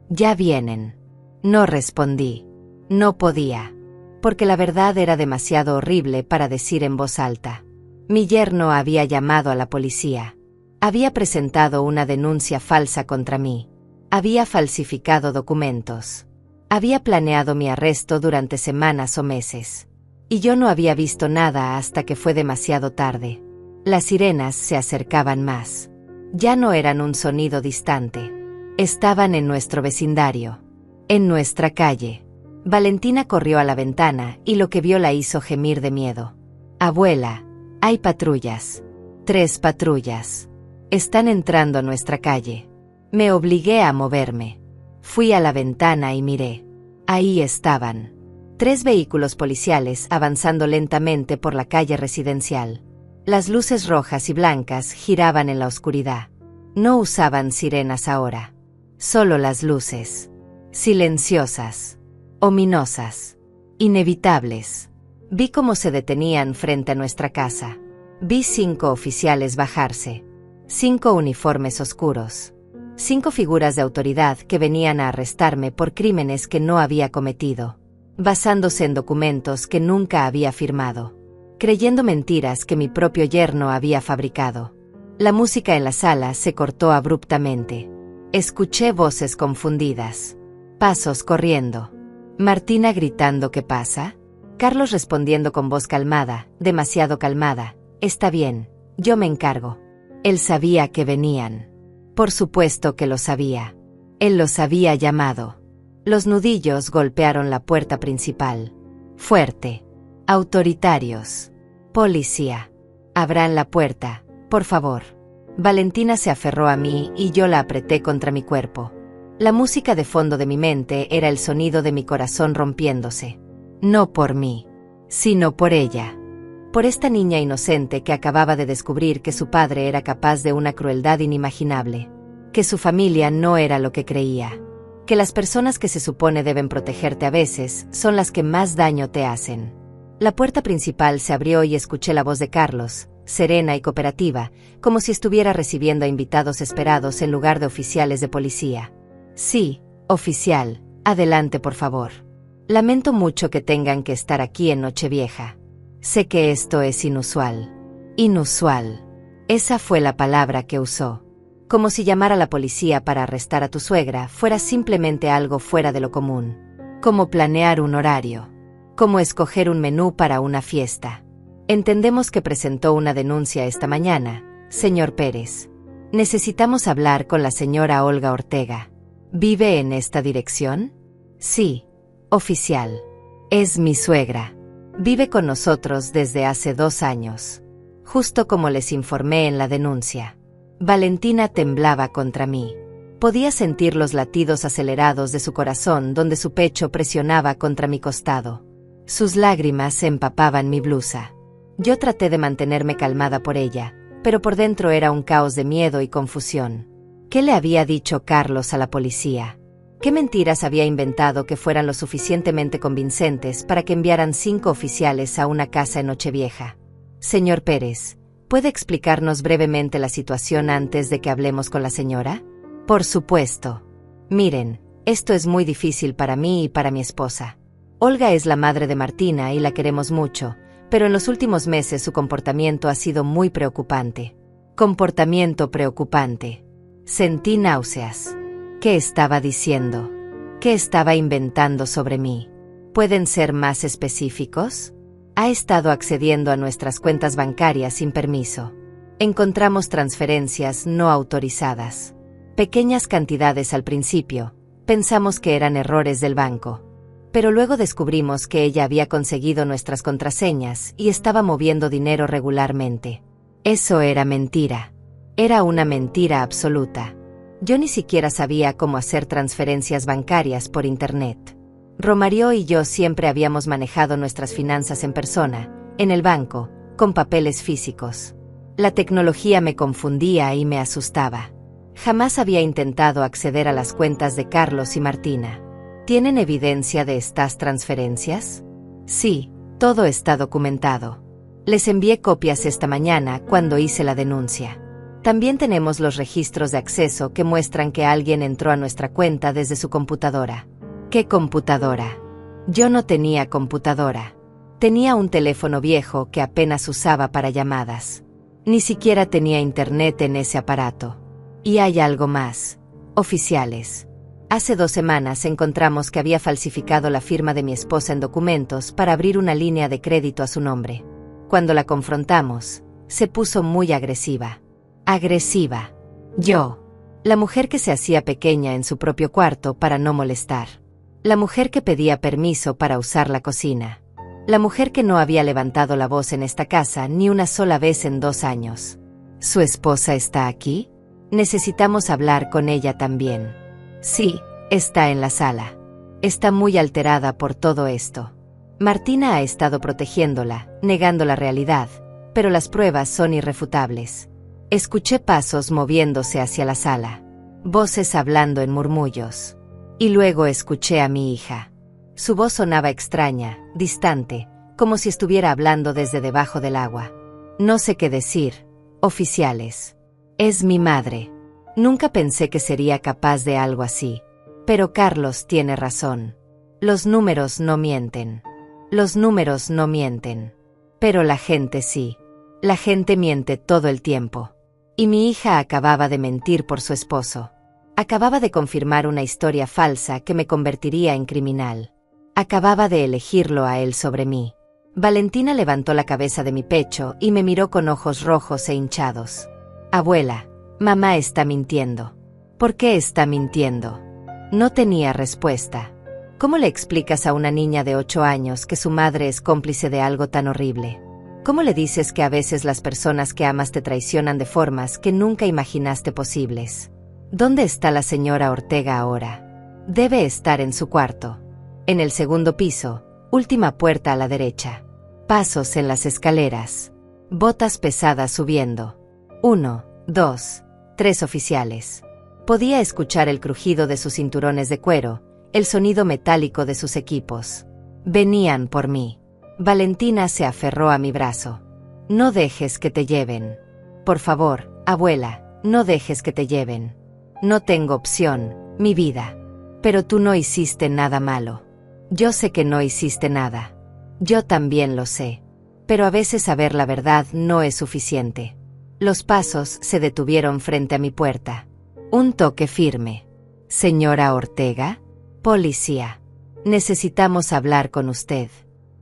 A: Ya vienen. No respondí. No podía. Porque la verdad era demasiado horrible para decir en voz alta. Mi yerno había llamado a la policía. Había presentado una denuncia falsa contra mí. Había falsificado documentos. Había planeado mi arresto durante semanas o meses. Y yo no había visto nada hasta que fue demasiado tarde. Las sirenas se acercaban más. Ya no eran un sonido distante. Estaban en nuestro vecindario. En nuestra calle. Valentina corrió a la ventana y lo que vio la hizo gemir de miedo. Abuela, hay patrullas. 3 patrullas. Están entrando a nuestra calle. Me obligué a moverme. Fui a la ventana y miré. Ahí estaban. 3 vehículos policiales avanzando lentamente por la calle residencial. Las luces rojas y blancas giraban en la oscuridad. No usaban sirenas ahora. Solo las luces. Silenciosas. Ominosas. Inevitables. Vi cómo se detenían frente a nuestra casa. Vi 5 oficiales bajarse. 5 uniformes oscuros. 5 figuras de autoridad que venían a arrestarme por crímenes que no había cometido. Basándose en documentos que nunca había firmado. Creyendo mentiras que mi propio yerno había fabricado. La música en la sala se cortó abruptamente. Escuché voces confundidas. Pasos corriendo. Martina gritando ¿qué pasa? Carlos respondiendo con voz calmada, demasiado calmada. Está bien, yo me encargo. Él sabía que venían. Por supuesto que lo sabía. Él los había llamado. Los nudillos golpearon la puerta principal. Fuerte. Autoritarios. Policía. Abran la puerta, por favor. Valentina se aferró a mí y yo la apreté contra mi cuerpo. La música de fondo de mi mente era el sonido de mi corazón rompiéndose. No por mí, sino por ella. Por esta niña inocente que acababa de descubrir que su padre era capaz de una crueldad inimaginable. Que su familia no era lo que creía. Que las personas que se supone deben protegerte a veces son las que más daño te hacen. La puerta principal se abrió y escuché la voz de Carlos, serena y cooperativa, como si estuviera recibiendo a invitados esperados en lugar de oficiales de policía. Sí, oficial, adelante por favor. Lamento mucho que tengan que estar aquí en Nochevieja. Sé que esto es inusual. Inusual. Esa fue la palabra que usó. Como si llamar a la policía para arrestar a tu suegra fuera simplemente algo fuera de lo común. Como planear un horario. Como escoger un menú para una fiesta. Entendemos que presentó una denuncia esta mañana, señor Pérez. Necesitamos hablar con la señora Olga Ortega. ¿Vive en esta dirección? Sí, oficial. Es mi suegra. Vive con nosotros desde hace 2 años. Justo como les informé en la denuncia. Valentina temblaba contra mí. Podía sentir los latidos acelerados de su corazón donde su pecho presionaba contra mi costado. Sus lágrimas empapaban mi blusa. Yo traté de mantenerme calmada por ella, pero por dentro era un caos de miedo y confusión. ¿Qué le había dicho Carlos a la policía? ¿Qué mentiras había inventado que fueran lo suficientemente convincentes para que enviaran 5 oficiales a una casa en Nochevieja? Señor Pérez, ¿puede explicarnos brevemente la situación antes de que hablemos con la señora? Por supuesto. Miren, esto es muy difícil para mí y para mi esposa. Olga es la madre de Martina y la queremos mucho, pero en los últimos meses su comportamiento ha sido muy preocupante. Comportamiento preocupante. Sentí náuseas. ¿Qué estaba diciendo? ¿Qué estaba inventando sobre mí? ¿Pueden ser más específicos? Ha estado accediendo a nuestras cuentas bancarias sin permiso. Encontramos transferencias no autorizadas. Pequeñas cantidades al principio, pensamos que eran errores del banco. Pero luego descubrimos que ella había conseguido nuestras contraseñas y estaba moviendo dinero regularmente. Eso era mentira. Era una mentira absoluta. Yo ni siquiera sabía cómo hacer transferencias bancarias por internet. Romario y yo siempre habíamos manejado nuestras finanzas en persona, en el banco, con papeles físicos. La tecnología me confundía y me asustaba. Jamás había intentado acceder a las cuentas de Carlos y Martina. ¿Tienen evidencia de estas transferencias? Sí, todo está documentado. Les envié copias esta mañana cuando hice la denuncia. También tenemos los registros de acceso que muestran que alguien entró a nuestra cuenta desde su computadora. ¿Qué computadora? Yo no tenía computadora. Tenía un teléfono viejo que apenas usaba para llamadas. Ni siquiera tenía internet en ese aparato. Y hay algo más. Oficiales. Hace 2 semanas encontramos que había falsificado la firma de mi esposa en documentos para abrir una línea de crédito a su nombre. Cuando la confrontamos, se puso muy agresiva. Agresiva. Yo. La mujer que se hacía pequeña en su propio cuarto para no molestar. La mujer que pedía permiso para usar la cocina. La mujer que no había levantado la voz en esta casa ni una sola vez en 2 años. ¿Su esposa está aquí? Necesitamos hablar con ella también. Sí, está en la sala. Está muy alterada por todo esto. Martina ha estado protegiéndola, negando la realidad, pero las pruebas son irrefutables. Escuché pasos moviéndose hacia la sala. Voces hablando en murmullos. Y luego escuché a mi hija. Su voz sonaba extraña, distante, como si estuviera hablando desde debajo del agua. No sé qué decir. Oficiales. Es mi madre. Nunca pensé que sería capaz de algo así. Pero Carlos tiene razón. Los números no mienten. Los números no mienten. Pero la gente sí. La gente miente todo el tiempo. Y mi hija acababa de mentir por su esposo. Acababa de confirmar una historia falsa que me convertiría en criminal. Acababa de elegirlo a él sobre mí. Valentina levantó la cabeza de mi pecho y me miró con ojos rojos e hinchados. Abuela, mamá está mintiendo. ¿Por qué está mintiendo? No tenía respuesta. ¿Cómo le explicas a una niña de 8 años que su madre es cómplice de algo tan horrible? ¿Cómo le dices que a veces las personas que amas te traicionan de formas que nunca imaginaste posibles? ¿Dónde está la señora Ortega ahora? Debe estar en su cuarto. En el 2º piso, última puerta a la derecha. Pasos en las escaleras. Botas pesadas subiendo. 1, 2, 3 oficiales. Podía escuchar el crujido de sus cinturones de cuero, el sonido metálico de sus equipos. Venían por mí. Valentina se aferró a mi brazo. No dejes que te lleven. Por favor, abuela, no dejes que te lleven. No tengo opción, mi vida. Pero tú no hiciste nada malo. Yo sé que no hiciste nada. Yo también lo sé. Pero a veces saber la verdad no es suficiente. Los pasos se detuvieron frente a mi puerta. Un toque firme. Señora Ortega. Policía. Necesitamos hablar con usted.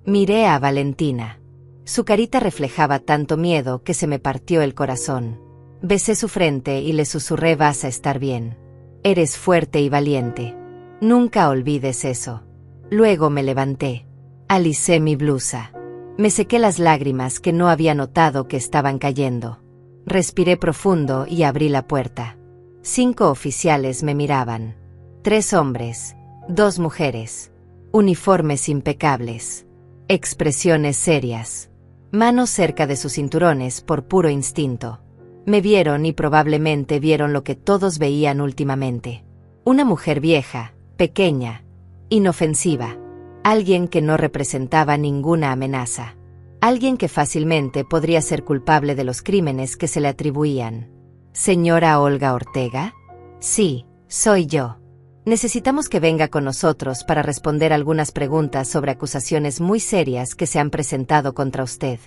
A: Miré a Valentina. Su carita reflejaba tanto miedo que se me partió el corazón. Besé su frente y le susurré: vas a estar bien. Eres fuerte y valiente. Nunca olvides eso. Luego me levanté. Alicé mi blusa. Me sequé las lágrimas que no había notado que estaban cayendo. Respiré profundo y abrí la puerta. 5 oficiales me miraban. 3 hombres, 2 mujeres. Uniformes impecables. Expresiones serias. Manos cerca de sus cinturones por puro instinto. Me vieron y probablemente vieron lo que todos veían últimamente. Una mujer vieja, pequeña, inofensiva. Alguien que no representaba ninguna amenaza. Alguien que fácilmente podría ser culpable de los crímenes que se le atribuían. ¿Señora Olga Ortega? Sí, soy yo. Necesitamos que venga con nosotros para responder algunas preguntas sobre acusaciones muy serias que se han presentado contra usted.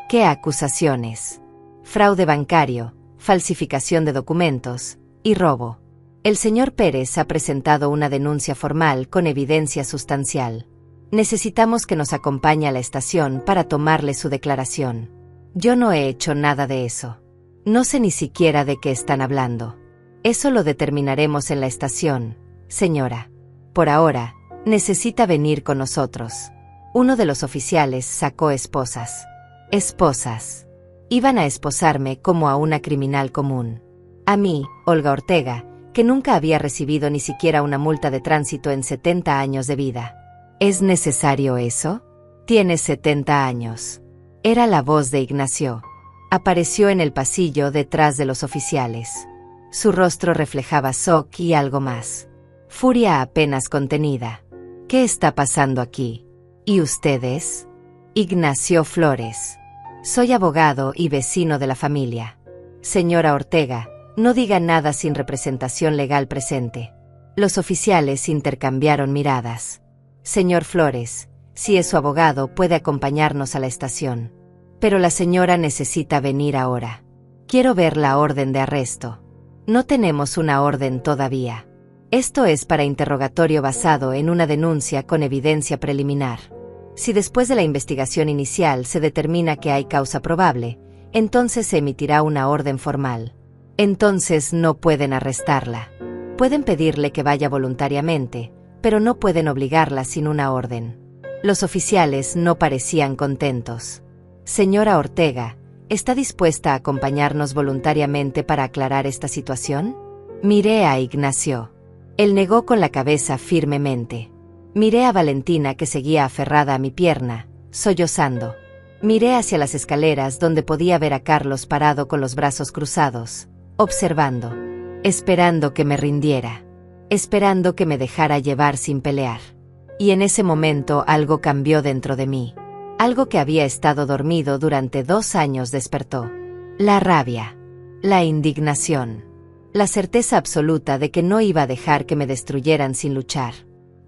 A: ¿Qué acusaciones? Fraude bancario, falsificación de documentos y robo. El señor Pérez ha presentado una denuncia formal con evidencia sustancial. Necesitamos que nos acompañe a la estación para tomarle su declaración. Yo no he hecho nada de eso. No sé ni siquiera de qué están hablando. Eso lo determinaremos en la estación, señora. Por ahora, necesita venir con nosotros. Uno de los oficiales sacó esposas. Esposas. Iban a esposarme como a una criminal común. A mí, Olga Ortega, que nunca había recibido ni siquiera una multa de tránsito en 70 años de vida. ¿Es necesario eso? Tienes 70 años. Era la voz de Ignacio. Apareció en el pasillo detrás de los oficiales. Su rostro reflejaba shock y algo más. Furia apenas contenida. ¿Qué está pasando aquí? ¿Y ustedes? Ignacio Flores. Soy abogado y vecino de la familia. Señora Ortega, no diga nada sin representación legal presente. Los oficiales intercambiaron miradas. Señor Flores, si es su abogado, puede acompañarnos a la estación. Pero la señora necesita venir ahora. Quiero ver la orden de arresto. No tenemos una orden todavía. Esto es para interrogatorio basado en una denuncia con evidencia preliminar. Si después de la investigación inicial se determina que hay causa probable, entonces se emitirá una orden formal. Entonces no pueden arrestarla. Pueden pedirle que vaya voluntariamente, pero no pueden obligarla sin una orden. Los oficiales no parecían contentos. Señora Ortega, ¿está dispuesta a acompañarnos voluntariamente para aclarar esta situación? Miré a Ignacio. Él negó con la cabeza firmemente. Miré a Valentina, que seguía aferrada a mi pierna, sollozando. Miré hacia las escaleras donde podía ver a Carlos parado con los brazos cruzados, observando, esperando que me rindiera, esperando que me dejara llevar sin pelear. Y en ese momento algo cambió dentro de mí. Algo que había estado dormido durante 2 años despertó. La rabia, la indignación, la certeza absoluta de que no iba a dejar que me destruyeran sin luchar.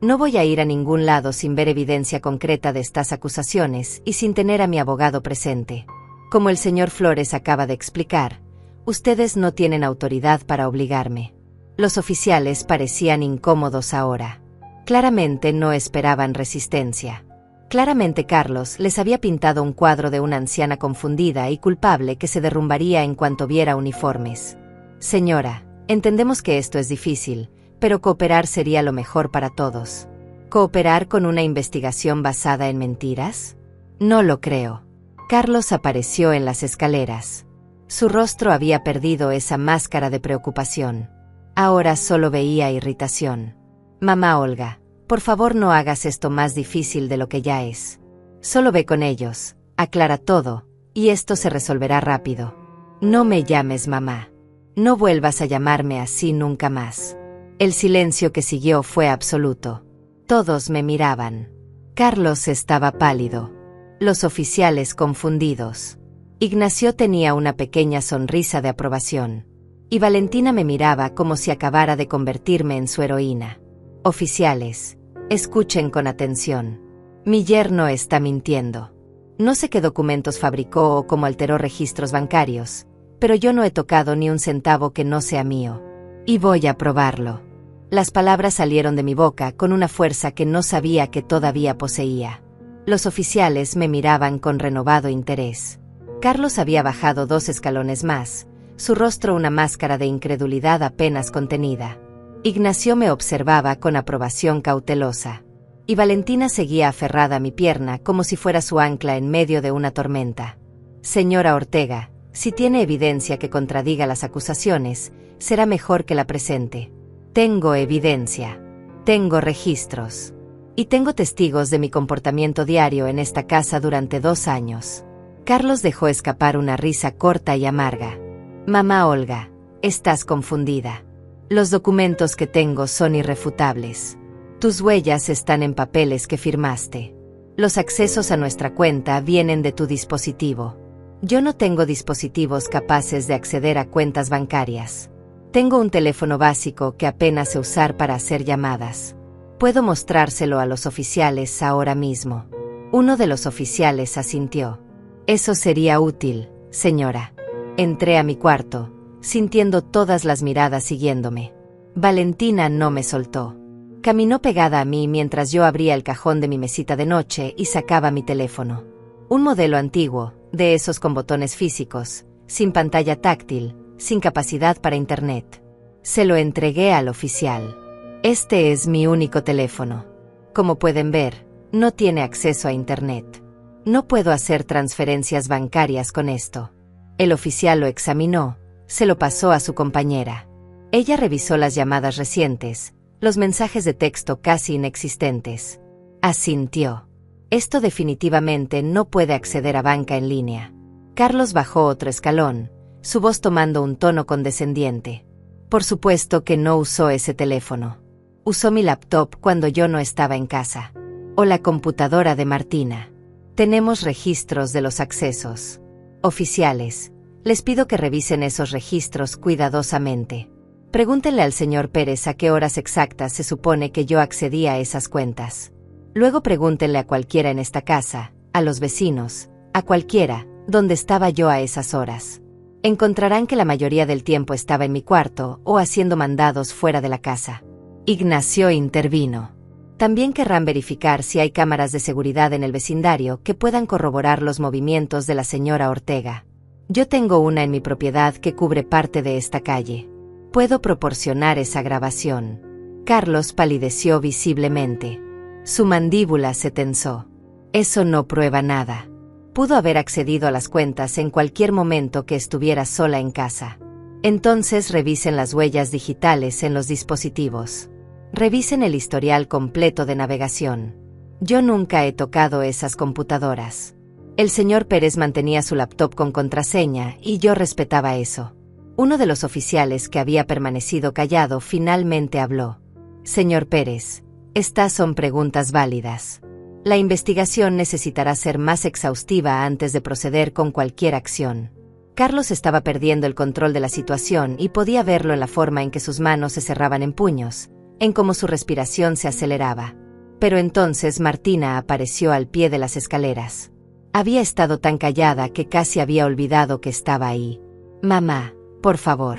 A: No voy a ir a ningún lado sin ver evidencia concreta de estas acusaciones y sin tener a mi abogado presente. Como el señor Flores acaba de explicar, ustedes no tienen autoridad para obligarme. Los oficiales parecían incómodos ahora. Claramente no esperaban resistencia. Claramente Carlos les había pintado un cuadro de una anciana confundida y culpable que se derrumbaría en cuanto viera uniformes. Señora, entendemos que esto es difícil, pero cooperar sería lo mejor para todos. ¿Cooperar con una investigación basada en mentiras? No lo creo. Carlos apareció en las escaleras. Su rostro había perdido esa máscara de preocupación. Ahora solo veía irritación. Mamá Olga, por favor no hagas esto más difícil de lo que ya es. Solo ve con ellos, aclara todo, y esto se resolverá rápido. No me llames mamá. No vuelvas a llamarme así nunca más. El silencio que siguió fue absoluto. Todos me miraban. Carlos estaba pálido. Los oficiales confundidos. Ignacio tenía una pequeña sonrisa de aprobación. Y Valentina me miraba como si acabara de convertirme en su heroína. Oficiales, escuchen con atención. Mi yerno está mintiendo. No sé qué documentos fabricó o cómo alteró registros bancarios, pero yo no he tocado ni un centavo que no sea mío. Y voy a probarlo. Las palabras salieron de mi boca con una fuerza que no sabía que todavía poseía. Los oficiales me miraban con renovado interés. Carlos había bajado 2 escalones más, su rostro una máscara de incredulidad apenas contenida. Ignacio me observaba con aprobación cautelosa. Y Valentina seguía aferrada a mi pierna como si fuera su ancla en medio de una tormenta. Señora Ortega, si tiene evidencia que contradiga las acusaciones, será mejor que la presente. Tengo evidencia. Tengo registros. Y tengo testigos de mi comportamiento diario en esta casa durante 2 años. Carlos dejó escapar una risa corta y amarga. Mamá Olga, estás confundida. Los documentos que tengo son irrefutables. Tus huellas están en papeles que firmaste. Los accesos a nuestra cuenta vienen de tu dispositivo. Yo no tengo dispositivos capaces de acceder a cuentas bancarias. Tengo un teléfono básico que apenas sé usar para hacer llamadas. Puedo mostrárselo a los oficiales ahora mismo. Uno de los oficiales asintió. Eso sería útil, señora. Entré a mi cuarto, sintiendo todas las miradas siguiéndome. Valentina no me soltó. Caminó pegada a mí mientras yo abría el cajón de mi mesita de noche y sacaba mi teléfono. Un modelo antiguo, de esos con botones físicos, sin pantalla táctil, sin capacidad para internet. Se lo entregué al oficial. Este es mi único teléfono. Como pueden ver, no tiene acceso a internet. No puedo hacer transferencias bancarias con esto. El oficial lo examinó, se lo pasó a su compañera. Ella revisó las llamadas recientes, los mensajes de texto casi inexistentes. Asintió. Esto definitivamente no puede acceder a banca en línea. Carlos bajó otro escalón, su voz tomando un tono condescendiente. Por supuesto que no usó ese teléfono. Usó mi laptop cuando yo no estaba en casa. O la computadora de Martina. Tenemos registros de los accesos. Oficiales, les pido que revisen esos registros cuidadosamente. Pregúntenle al señor Pérez a qué horas exactas se supone que yo accedí a esas cuentas. Luego pregúntenle a cualquiera en esta casa, a los vecinos, a cualquiera, dónde estaba yo a esas horas. Encontrarán que la mayoría del tiempo estaba en mi cuarto o haciendo mandados fuera de la casa. Ignacio intervino. También querrán verificar si hay cámaras de seguridad en el vecindario que puedan corroborar los movimientos de la señora Ortega. Yo tengo una en mi propiedad que cubre parte de esta calle. Puedo proporcionar esa grabación. Carlos palideció visiblemente. Su mandíbula se tensó. Eso no prueba nada. Pudo haber accedido a las cuentas en cualquier momento que estuviera sola en casa. Entonces revisen las huellas digitales en los dispositivos. Revisen el historial completo de navegación. Yo nunca he tocado esas computadoras. El señor Pérez mantenía su laptop con contraseña y yo respetaba eso. Uno de los oficiales que había permanecido callado finalmente habló. Señor Pérez, estas son preguntas válidas. La investigación necesitará ser más exhaustiva antes de proceder con cualquier acción. Carlos estaba perdiendo el control de la situación y podía verlo en la forma en que sus manos se cerraban en puños, en cómo su respiración se aceleraba. Pero entonces Martina apareció al pie de las escaleras. Había estado tan callada que casi había olvidado que estaba ahí. Mamá, por favor.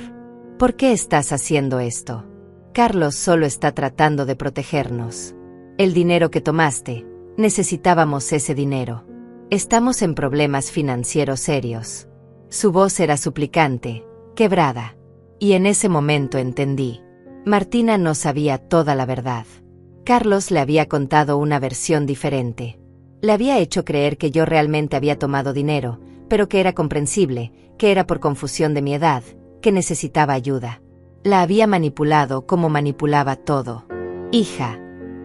A: ¿Por qué estás haciendo esto? Carlos solo está tratando de protegernos. El dinero que tomaste, necesitábamos ese dinero. Estamos en problemas financieros serios. Su voz era suplicante, quebrada. Y en ese momento entendí. Martina no sabía toda la verdad. Carlos le había contado una versión diferente. Le había hecho creer que yo realmente había tomado dinero, pero que era comprensible, que era por confusión de mi edad, que necesitaba ayuda. La había manipulado como manipulaba todo. Hija,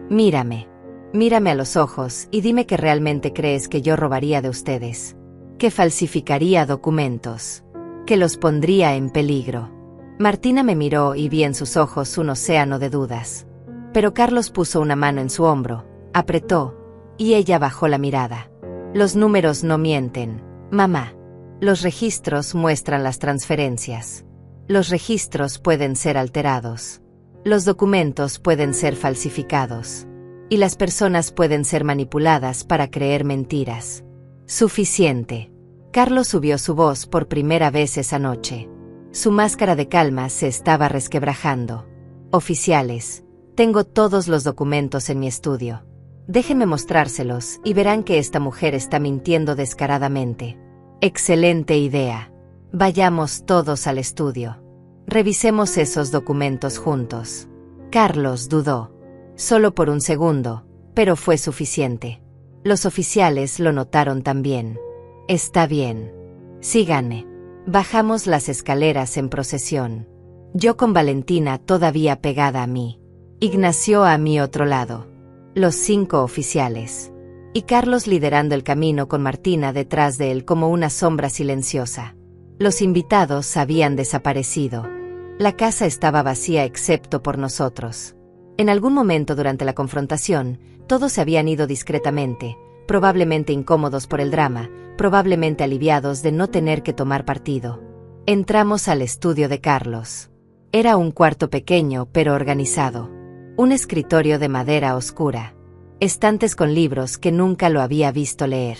A: mírame. Mírame a los ojos y dime que realmente crees que yo robaría de ustedes. Que falsificaría documentos. Que los pondría en peligro. Martina me miró y vi en sus ojos un océano de dudas. Pero Carlos puso una mano en su hombro, apretó, y ella bajó la mirada. Los números no mienten, mamá. Los registros muestran las transferencias. Los registros pueden ser alterados. Los documentos pueden ser falsificados. Y las personas pueden ser manipuladas para creer mentiras. Suficiente. Carlos subió su voz por primera vez esa noche. Su máscara de calma se estaba resquebrajando. Oficiales, tengo todos los documentos en mi estudio. Déjenme mostrárselos y verán que esta mujer está mintiendo descaradamente. Excelente idea. Vayamos todos al estudio. Revisemos esos documentos juntos. Carlos dudó. Solo por un segundo, pero fue suficiente. Los oficiales lo notaron también. Está bien. Síganme. Bajamos las escaleras en procesión. Yo con Valentina todavía pegada a mí. Ignacio a mi otro lado. Los 5 oficiales. Y Carlos liderando el camino con Martina detrás de él como una sombra silenciosa. Los invitados habían desaparecido. La casa estaba vacía excepto por nosotros. En algún momento durante la confrontación, todos se habían ido discretamente, probablemente incómodos por el drama, probablemente aliviados de no tener que tomar partido. Entramos al estudio de Carlos. Era un cuarto pequeño pero organizado. Un escritorio de madera oscura. Estantes con libros que nunca lo había visto leer.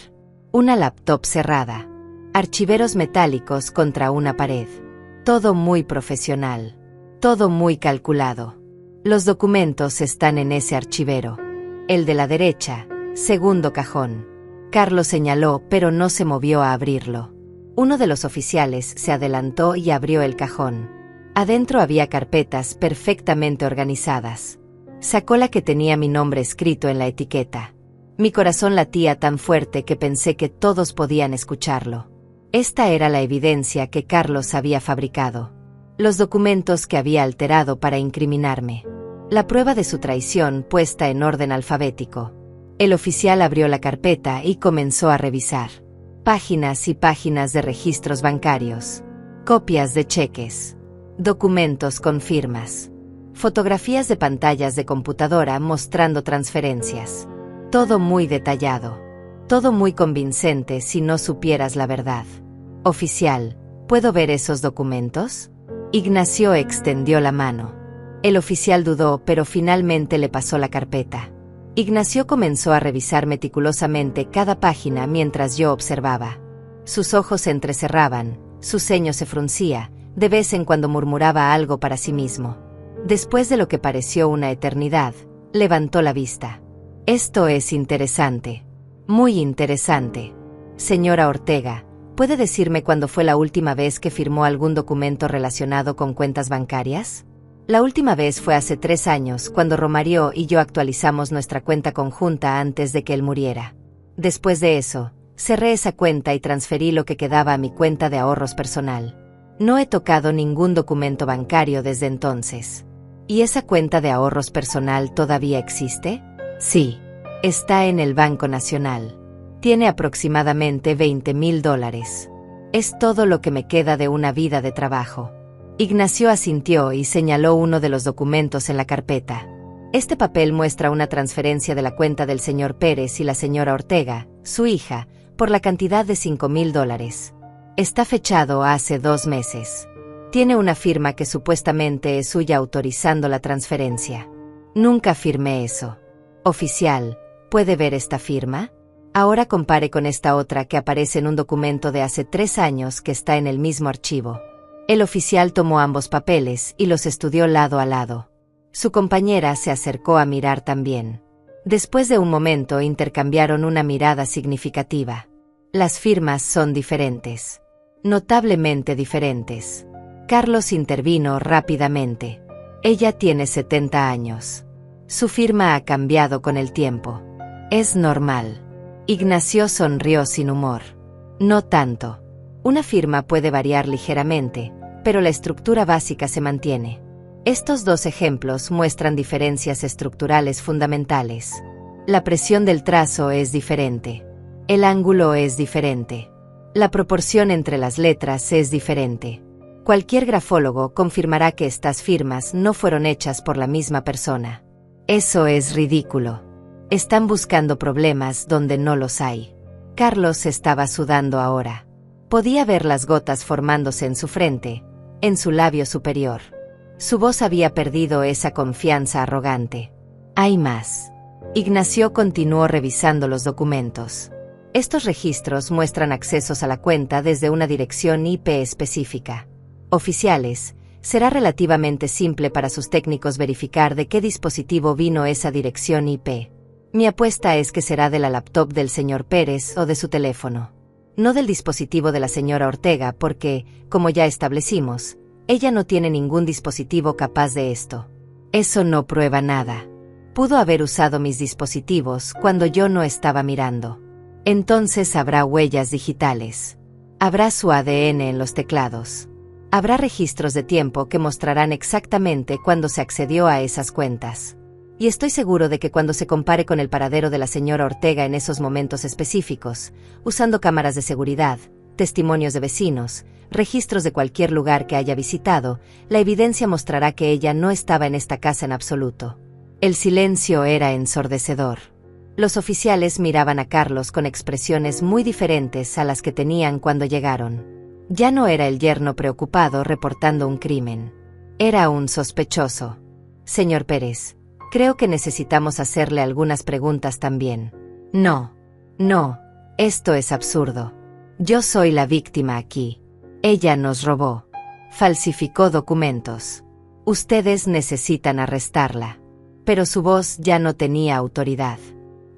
A: Una laptop cerrada. Archiveros metálicos contra una pared. Todo muy profesional. Todo muy calculado. Los documentos están en ese archivero. El de la derecha, segundo cajón. Carlos señaló, pero no se movió a abrirlo. Uno de los oficiales se adelantó y abrió el cajón. Adentro había carpetas perfectamente organizadas. Sacó la que tenía mi nombre escrito en la etiqueta. Mi corazón latía tan fuerte que pensé que todos podían escucharlo. Esta era la evidencia que Carlos había fabricado. Los documentos que había alterado para incriminarme. La prueba de su traición puesta en orden alfabético. El oficial abrió la carpeta y comenzó a revisar. Páginas y páginas de registros bancarios. Copias de cheques. Documentos con firmas. Fotografías de pantallas de computadora mostrando transferencias. Todo muy detallado. Todo muy convincente si no supieras la verdad. Oficial, ¿puedo ver esos documentos? Ignacio extendió la mano. El oficial dudó, pero finalmente le pasó la carpeta. Ignacio comenzó a revisar meticulosamente cada página mientras yo observaba. Sus ojos se entrecerraban, su ceño se fruncía, de vez en cuando murmuraba algo para sí mismo. Después de lo que pareció una eternidad, levantó la vista. Esto es interesante. Muy interesante. Señora Ortega, ¿puede decirme cuándo fue la última vez que firmó algún documento relacionado con cuentas bancarias? La última vez fue hace 3 años, cuando Romario y yo actualizamos nuestra cuenta conjunta antes de que él muriera. Después de eso, cerré esa cuenta y transferí lo que quedaba a mi cuenta de ahorros personal. No he tocado ningún documento bancario desde entonces. ¿Y esa cuenta de ahorros personal todavía existe? Sí. Está en el Banco Nacional. Tiene aproximadamente $20,000. Es todo lo que me queda de una vida de trabajo. Ignacio asintió y señaló uno de los documentos en la carpeta. Este papel muestra una transferencia de la cuenta del señor Pérez y la señora Ortega, su hija, por la cantidad de $5,000. Está fechado hace 2 meses. Tiene una firma que supuestamente es suya autorizando la transferencia. Nunca firmé eso. Oficial, ¿puede ver esta firma? Ahora compare con esta otra que aparece en un documento de hace 3 años que está en el mismo archivo. El oficial tomó ambos papeles y los estudió lado a lado. Su compañera se acercó a mirar también. Después de un momento intercambiaron una mirada significativa. Las firmas son diferentes. Notablemente diferentes. Carlos intervino rápidamente. Ella tiene 70 años. Su firma ha cambiado con el tiempo. Es normal. Ignacio sonrió sin humor. No tanto. Una firma puede variar ligeramente, pero la estructura básica se mantiene. Estos 2 ejemplos muestran diferencias estructurales fundamentales. La presión del trazo es diferente. El ángulo es diferente. La proporción entre las letras es diferente. Cualquier grafólogo confirmará que estas firmas no fueron hechas por la misma persona. Eso es ridículo. Están buscando problemas donde no los hay. Carlos estaba sudando ahora. Podía ver las gotas formándose en su frente, en su labio superior. Su voz había perdido esa confianza arrogante. Hay más. Ignacio continuó revisando los documentos. Estos registros muestran accesos a la cuenta desde una dirección IP específica. Oficiales, será relativamente simple para sus técnicos verificar de qué dispositivo vino esa dirección IP. Mi apuesta es que será de la laptop del señor Pérez o de su teléfono. No del dispositivo de la señora Ortega porque, como ya establecimos, ella no tiene ningún dispositivo capaz de esto. Eso no prueba nada. Pudo haber usado mis dispositivos cuando yo no estaba mirando. Entonces habrá huellas digitales. Habrá su ADN en los teclados. Habrá registros de tiempo que mostrarán exactamente cuándo se accedió a esas cuentas. Y estoy seguro de que cuando se compare con el paradero de la señora Ortega en esos momentos específicos, usando cámaras de seguridad, testimonios de vecinos, registros de cualquier lugar que haya visitado, la evidencia mostrará que ella no estaba en esta casa en absoluto. El silencio era ensordecedor. Los oficiales miraban a Carlos con expresiones muy diferentes a las que tenían cuando llegaron. Ya no era el yerno preocupado reportando un crimen. Era un sospechoso. Señor Pérez, creo que necesitamos hacerle algunas preguntas también. No, esto es absurdo. Yo soy la víctima aquí. Ella nos robó. Falsificó documentos. Ustedes necesitan arrestarla. Pero su voz ya no tenía autoridad.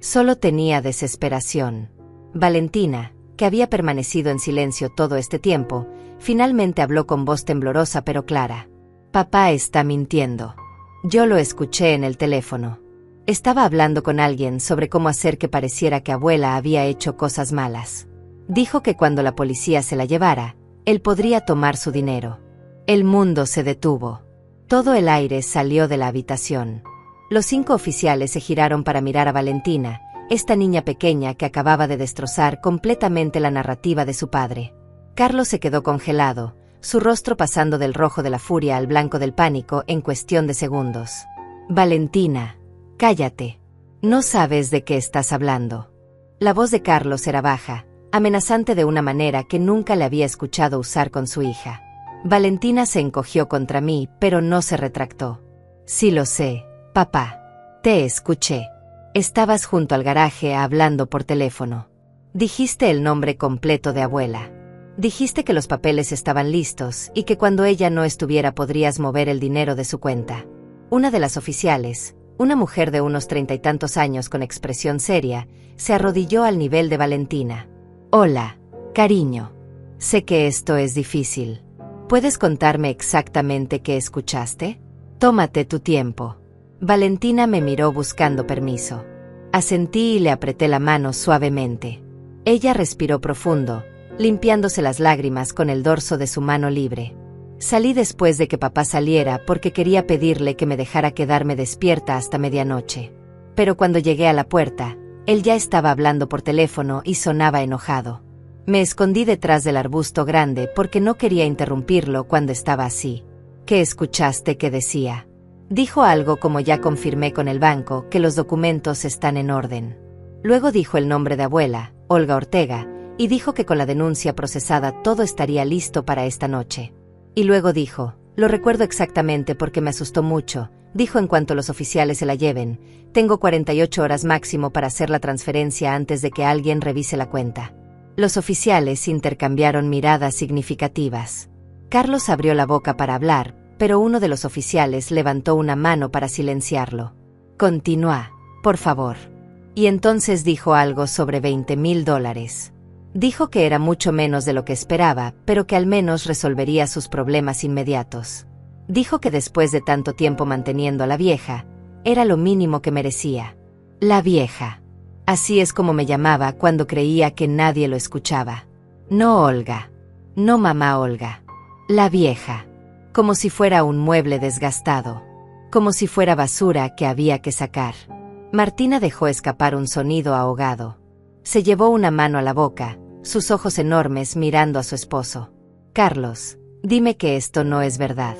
A: Solo tenía desesperación. Valentina, que había permanecido en silencio todo este tiempo, finalmente habló con voz temblorosa pero clara. Papá está mintiendo. Yo lo escuché en el teléfono. Estaba hablando con alguien sobre cómo hacer que pareciera que abuela había hecho cosas malas. Dijo que cuando la policía se la llevara, él podría tomar su dinero. El mundo se detuvo. Todo el aire salió de la habitación. Los 5 oficiales se giraron para mirar a Valentina, esta niña pequeña que acababa de destrozar completamente la narrativa de su padre. Carlos se quedó congelado, su rostro pasando del rojo de la furia al blanco del pánico en cuestión de segundos. Valentina, cállate. No sabes de qué estás hablando. La voz de Carlos era baja, amenazante de una manera que nunca le había escuchado usar con su hija. Valentina se encogió contra mí, pero no se retractó. Sí lo sé, papá. Te escuché. Estabas junto al garaje hablando por teléfono. Dijiste el nombre completo de abuela. Dijiste que los papeles estaban listos y que cuando ella no estuviera podrías mover el dinero de su cuenta. Una de las oficiales, una mujer de unos 30 y tantos años con expresión seria, se arrodilló al nivel de Valentina. Hola, cariño. Sé que esto es difícil. ¿Puedes contarme exactamente qué escuchaste? Tómate tu tiempo. Valentina me miró buscando permiso. Asentí y le apreté la mano suavemente. Ella respiró profundo, limpiándose las lágrimas con el dorso de su mano libre. Salí después de que papá saliera porque quería pedirle que me dejara quedarme despierta hasta medianoche. Pero cuando llegué a la puerta, él ya estaba hablando por teléfono y sonaba enojado. Me escondí detrás del arbusto grande porque no quería interrumpirlo cuando estaba así. ¿Qué escuchaste que decía? Dijo algo como ya confirmé con el banco que los documentos están en orden. Luego dijo el nombre de abuela, Olga Ortega, y dijo que con la denuncia procesada todo estaría listo para esta noche. Y luego dijo, lo recuerdo exactamente porque me asustó mucho, dijo en cuanto los oficiales se la lleven, tengo 48 horas máximo para hacer la transferencia antes de que alguien revise la cuenta. Los oficiales intercambiaron miradas significativas. Carlos abrió la boca para hablar, pero uno de los oficiales levantó una mano para silenciarlo. Continúa, por favor. Y entonces dijo algo sobre $20,000. Dijo que era mucho menos de lo que esperaba, pero que al menos resolvería sus problemas inmediatos. Dijo que después de tanto tiempo manteniendo a la vieja, era lo mínimo que merecía. La vieja. Así es como me llamaba cuando creía que nadie lo escuchaba. No Olga. No mamá Olga. La vieja. Como si fuera un mueble desgastado. Como si fuera basura que había que sacar. Martina dejó escapar un sonido ahogado. Se llevó una mano a la boca, sus ojos enormes mirando a su esposo. Carlos, dime que esto no es verdad.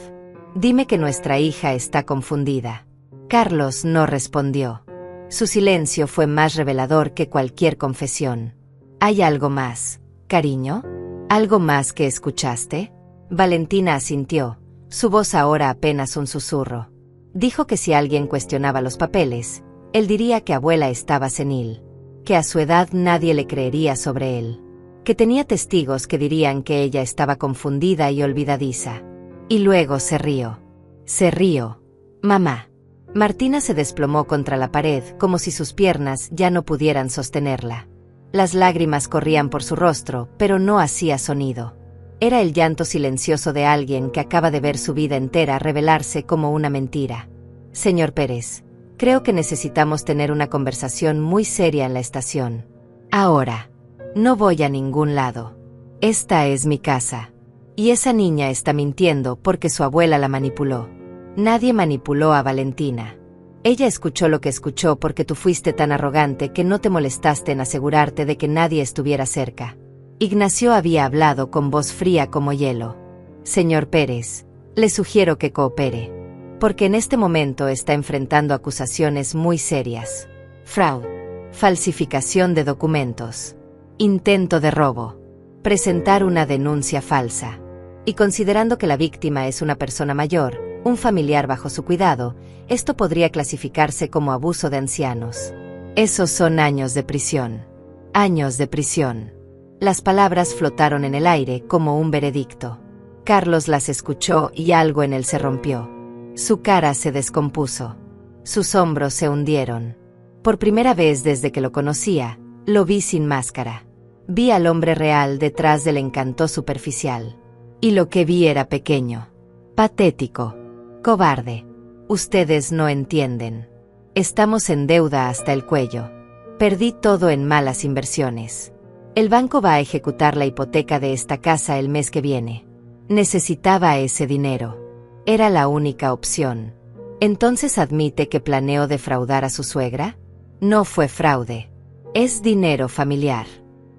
A: Dime que nuestra hija está confundida. Carlos no respondió. Su silencio fue más revelador que cualquier confesión. ¿Hay algo más, cariño? ¿Algo más que escuchaste? Valentina asintió, su voz ahora apenas un susurro. Dijo que si alguien cuestionaba los papeles, él diría que abuela estaba senil, que a su edad nadie le creería sobre él, que tenía testigos que dirían que ella estaba confundida y olvidadiza. Y luego se rió. Se rió. Mamá. Martina se desplomó contra la pared como si sus piernas ya no pudieran sostenerla. Las lágrimas corrían por su rostro, pero no hacía sonido. Era el llanto silencioso de alguien que acaba de ver su vida entera revelarse como una mentira. Señor Pérez, creo que necesitamos tener una conversación muy seria en la estación. Ahora. No voy a ningún lado. Esta es mi casa. Y esa niña está mintiendo porque su abuela la manipuló. Nadie manipuló a Valentina. Ella escuchó lo que escuchó porque tú fuiste tan arrogante que no te molestaste en asegurarte de que nadie estuviera cerca. Ignacio había hablado con voz fría como hielo. Señor Pérez, le sugiero que coopere. Porque en este momento está enfrentando acusaciones muy serias. Fraude. Falsificación de documentos. Intento de robo. Presentar una denuncia falsa. Y considerando que la víctima es una persona mayor, un familiar bajo su cuidado, esto podría clasificarse como abuso de ancianos. Esos son años de prisión. Años de prisión. Las palabras flotaron en el aire como un veredicto. Carlos las escuchó y algo en él se rompió. Su cara se descompuso. Sus hombros se hundieron. Por primera vez desde que lo conocía, lo vi sin máscara. Vi al hombre real detrás del encanto superficial. Y lo que vi era pequeño. Patético. Cobarde. Ustedes no entienden. Estamos en deuda hasta el cuello. Perdí todo en malas inversiones. El banco va a ejecutar la hipoteca de esta casa el mes que viene. Necesitaba ese dinero. Era la única opción. ¿Entonces admite que planeó defraudar a su suegra? No fue fraude. Es dinero familiar.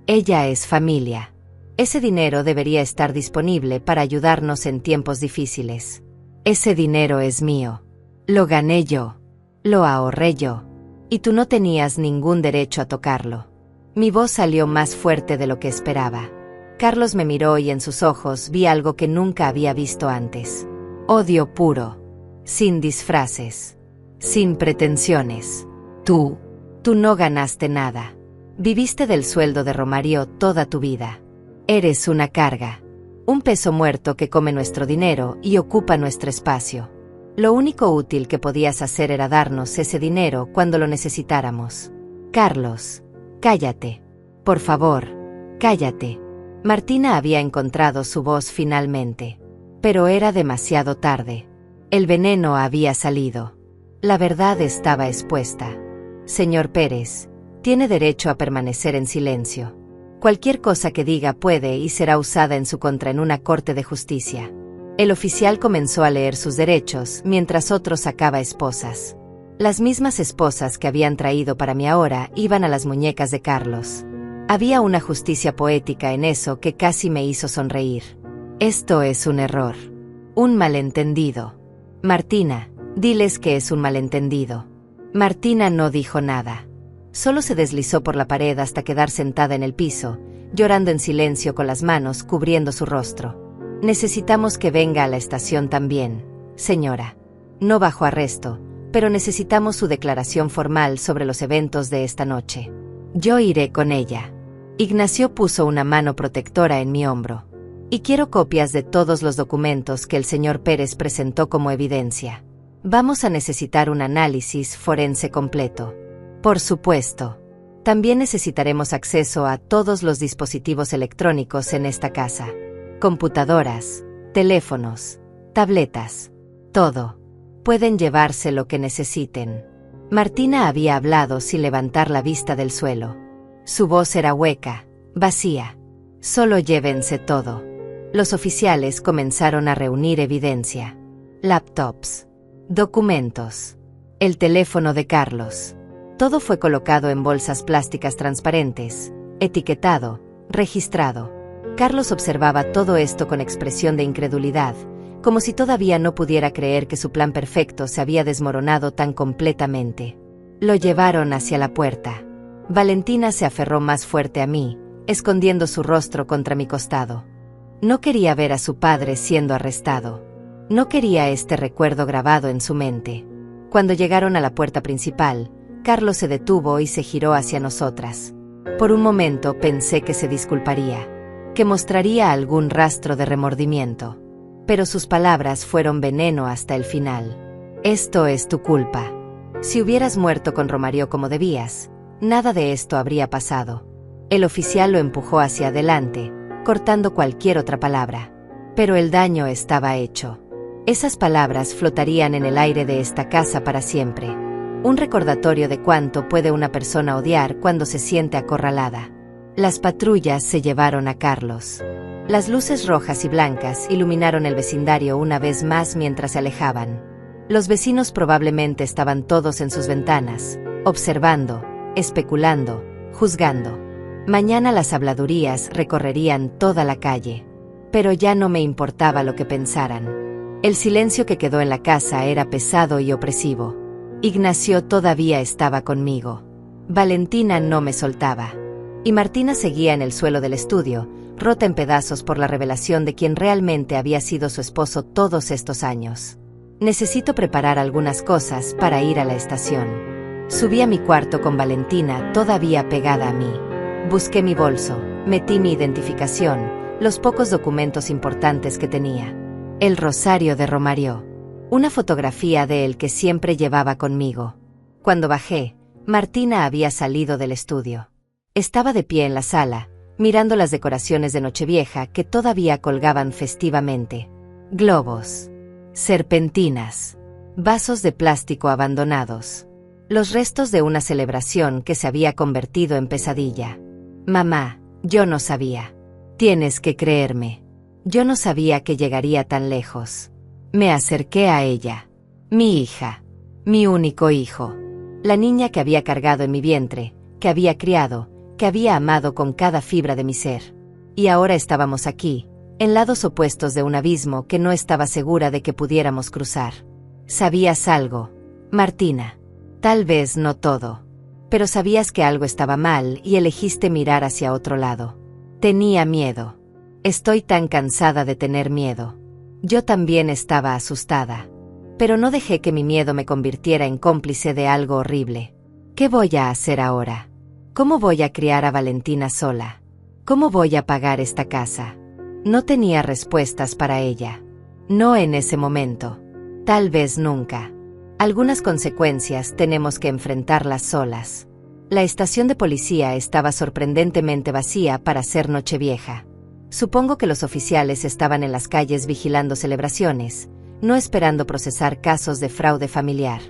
A: Ella es familia. Ese dinero debería estar disponible para ayudarnos en tiempos difíciles. Ese dinero es mío. Lo gané yo. Lo ahorré yo. Y tú no tenías ningún derecho a tocarlo. Mi voz salió más fuerte de lo que esperaba. Carlos me miró y en sus ojos vi algo que nunca había visto antes. Odio puro. Sin disfraces. Sin pretensiones. Tú no ganaste nada. Viviste del sueldo de Romario toda tu vida. Eres una carga. Un peso muerto que come nuestro dinero y ocupa nuestro espacio. Lo único útil que podías hacer era darnos ese dinero cuando lo necesitáramos. Carlos, cállate. Por favor, cállate. Martina había encontrado su voz finalmente. Pero era demasiado tarde. El veneno había salido. La verdad estaba expuesta. Señor Pérez, tiene derecho a permanecer en silencio. Cualquier cosa que diga puede y será usada en su contra en una corte de justicia. El oficial comenzó a leer sus derechos mientras otro sacaba esposas. Las mismas esposas que habían traído para mí ahora iban a las muñecas de Carlos. Había una justicia poética en eso que casi me hizo sonreír. Esto es un error. Un malentendido. Martina, diles que es un malentendido. Martina no dijo nada. Solo se deslizó por la pared hasta quedar sentada en el piso, llorando en silencio con las manos cubriendo su rostro. Necesitamos que venga a la estación también, señora. No bajo arresto, pero necesitamos su declaración formal sobre los eventos de esta noche. Yo iré con ella. Ignacio puso una mano protectora en mi hombro. Y quiero copias de todos los documentos que el señor Pérez presentó como evidencia. Vamos a necesitar un análisis forense completo. Por supuesto. También necesitaremos acceso a todos los dispositivos electrónicos en esta casa. Computadoras, teléfonos, tabletas. Todo. Pueden llevarse lo que necesiten. Martina había hablado sin levantar la vista del suelo. Su voz era hueca, vacía. Solo llévense todo. Los oficiales comenzaron a reunir evidencia. Laptops. Documentos. El teléfono de Carlos. Todo fue colocado en bolsas plásticas transparentes, etiquetado, registrado. Carlos observaba todo esto con expresión de incredulidad, como si todavía no pudiera creer que su plan perfecto se había desmoronado tan completamente. Lo llevaron hacia la puerta. Valentina se aferró más fuerte a mí, escondiendo su rostro contra mi costado. No quería ver a su padre siendo arrestado. No quería este recuerdo grabado en su mente. Cuando llegaron a la puerta principal, Carlos se detuvo y se giró hacia nosotras. Por un momento pensé que se disculparía, que mostraría algún rastro de remordimiento. Pero sus palabras fueron veneno hasta el final. Esto es tu culpa. Si hubieras muerto con Romario como debías, nada de esto habría pasado. El oficial lo empujó hacia adelante, cortando cualquier otra palabra. Pero el daño estaba hecho. Esas palabras flotarían en el aire de esta casa para siempre. Un recordatorio de cuánto puede una persona odiar cuando se siente acorralada. Las patrullas se llevaron a Carlos. Las luces rojas y blancas iluminaron el vecindario una vez más mientras se alejaban. Los vecinos probablemente estaban todos en sus ventanas, observando, especulando, juzgando. Mañana las habladurías recorrerían toda la calle. Pero ya no me importaba lo que pensaran. El silencio que quedó en la casa era pesado y opresivo. Ignacio todavía estaba conmigo. Valentina no me soltaba. Y Martina seguía en el suelo del estudio, rota en pedazos por la revelación de quién realmente había sido su esposo todos estos años. Necesito preparar algunas cosas para ir a la estación. Subí a mi cuarto con Valentina todavía pegada a mí. Busqué mi bolso, metí mi identificación, los pocos documentos importantes que tenía. El rosario de Romario. Una fotografía de él que siempre llevaba conmigo. Cuando bajé, Martina había salido del estudio. Estaba de pie en la sala, mirando las decoraciones de Nochevieja que todavía colgaban festivamente. Globos. Serpentinas. Vasos de plástico abandonados. Los restos de una celebración que se había convertido en pesadilla. Mamá, yo no sabía. Tienes que creerme. Yo no sabía que llegaría tan lejos. Me acerqué a ella. Mi hija. Mi único hijo. La niña que había cargado en mi vientre, que había criado, que había amado con cada fibra de mi ser. Y ahora estábamos aquí, en lados opuestos de un abismo que no estaba segura de que pudiéramos cruzar. ¿Sabías algo, Martina? Tal vez no todo. Pero sabías que algo estaba mal y elegiste mirar hacia otro lado. Tenía miedo. Estoy tan cansada de tener miedo. Yo también estaba asustada. Pero no dejé que mi miedo me convirtiera en cómplice de algo horrible. ¿Qué voy a hacer ahora? ¿Cómo voy a criar a Valentina sola? ¿Cómo voy a pagar esta casa? No tenía respuestas para ella. No en ese momento. Tal vez nunca. Algunas consecuencias tenemos que enfrentarlas solas. La estación de policía estaba sorprendentemente vacía para ser Nochevieja. Supongo que los oficiales estaban en las calles vigilando celebraciones, no esperando procesar casos de fraude familiar.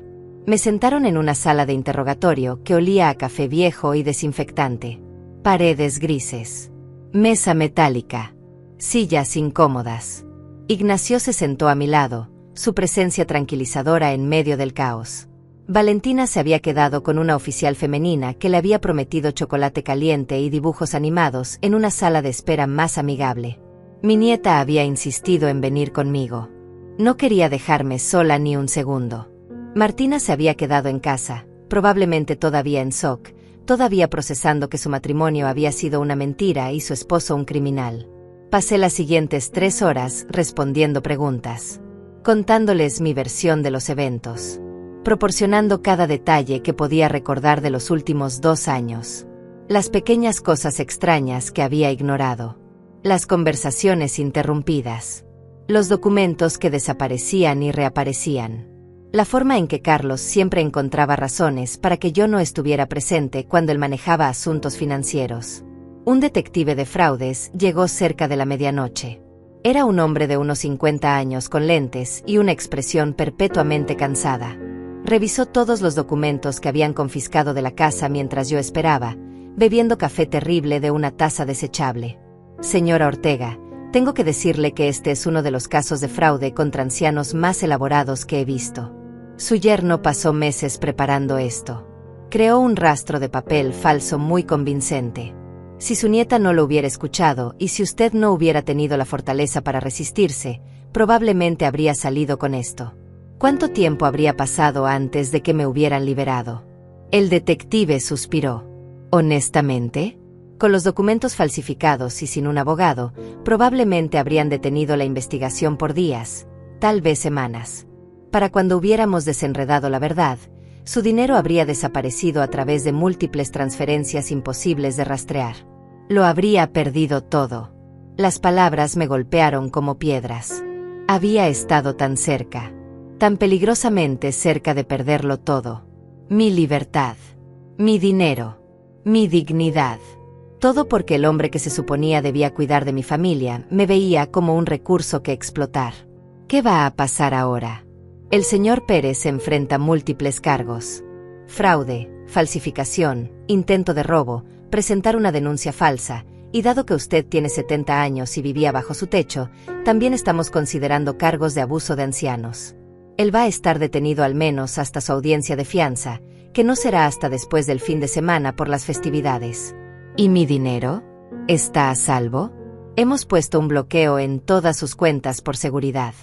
A: Me sentaron en una sala de interrogatorio que olía a café viejo y desinfectante. Paredes grises. Mesa metálica. Sillas incómodas. Ignacio se sentó a mi lado, su presencia tranquilizadora en medio del caos. Valentina se había quedado con una oficial femenina que le había prometido chocolate caliente y dibujos animados en una sala de espera más amigable. Mi nieta había insistido en venir conmigo. No quería dejarme sola ni un segundo. Martina se había quedado en casa, probablemente todavía en shock, todavía procesando que su matrimonio había sido una mentira y su esposo un criminal. Pasé las siguientes 3 horas respondiendo preguntas, contándoles mi versión de los eventos, proporcionando cada detalle que podía recordar de los últimos 2 años. Las pequeñas cosas extrañas que había ignorado. Las conversaciones interrumpidas. Los documentos que desaparecían y reaparecían. La forma en que Carlos siempre encontraba razones para que yo no estuviera presente cuando él manejaba asuntos financieros. Un detective de fraudes llegó cerca de la medianoche. Era un hombre de unos 50 años con lentes y una expresión perpetuamente cansada. Revisó todos los documentos que habían confiscado de la casa mientras yo esperaba, bebiendo café terrible de una taza desechable. Señora Ortega, tengo que decirle que este es uno de los casos de fraude contra ancianos más elaborados que he visto. Su yerno pasó meses preparando esto. Creó un rastro de papel falso muy convincente. Si su nieta no lo hubiera escuchado y si usted no hubiera tenido la fortaleza para resistirse, probablemente habría salido con esto. ¿Cuánto tiempo habría pasado antes de que me hubieran liberado? El detective suspiró. Honestamente, con los documentos falsificados y sin un abogado, probablemente habrían detenido la investigación por días, tal vez semanas. Para cuando hubiéramos desenredado la verdad, su dinero habría desaparecido a través de múltiples transferencias imposibles de rastrear. Lo habría perdido todo. Las palabras me golpearon como piedras. Había estado tan cerca, tan peligrosamente cerca de perderlo todo. Mi libertad, mi dinero, mi dignidad. Todo porque el hombre que se suponía debía cuidar de mi familia me veía como un recurso que explotar. ¿Qué va a pasar ahora? El señor Pérez enfrenta múltiples cargos. Fraude, falsificación, intento de robo, presentar una denuncia falsa, y dado que usted tiene 70 años y vivía bajo su techo, también estamos considerando cargos de abuso de ancianos. Él va a estar detenido al menos hasta su audiencia de fianza, que no será hasta después del fin de semana por las festividades. ¿Y mi dinero? ¿Está a salvo? Hemos puesto un bloqueo en todas sus cuentas por seguridad.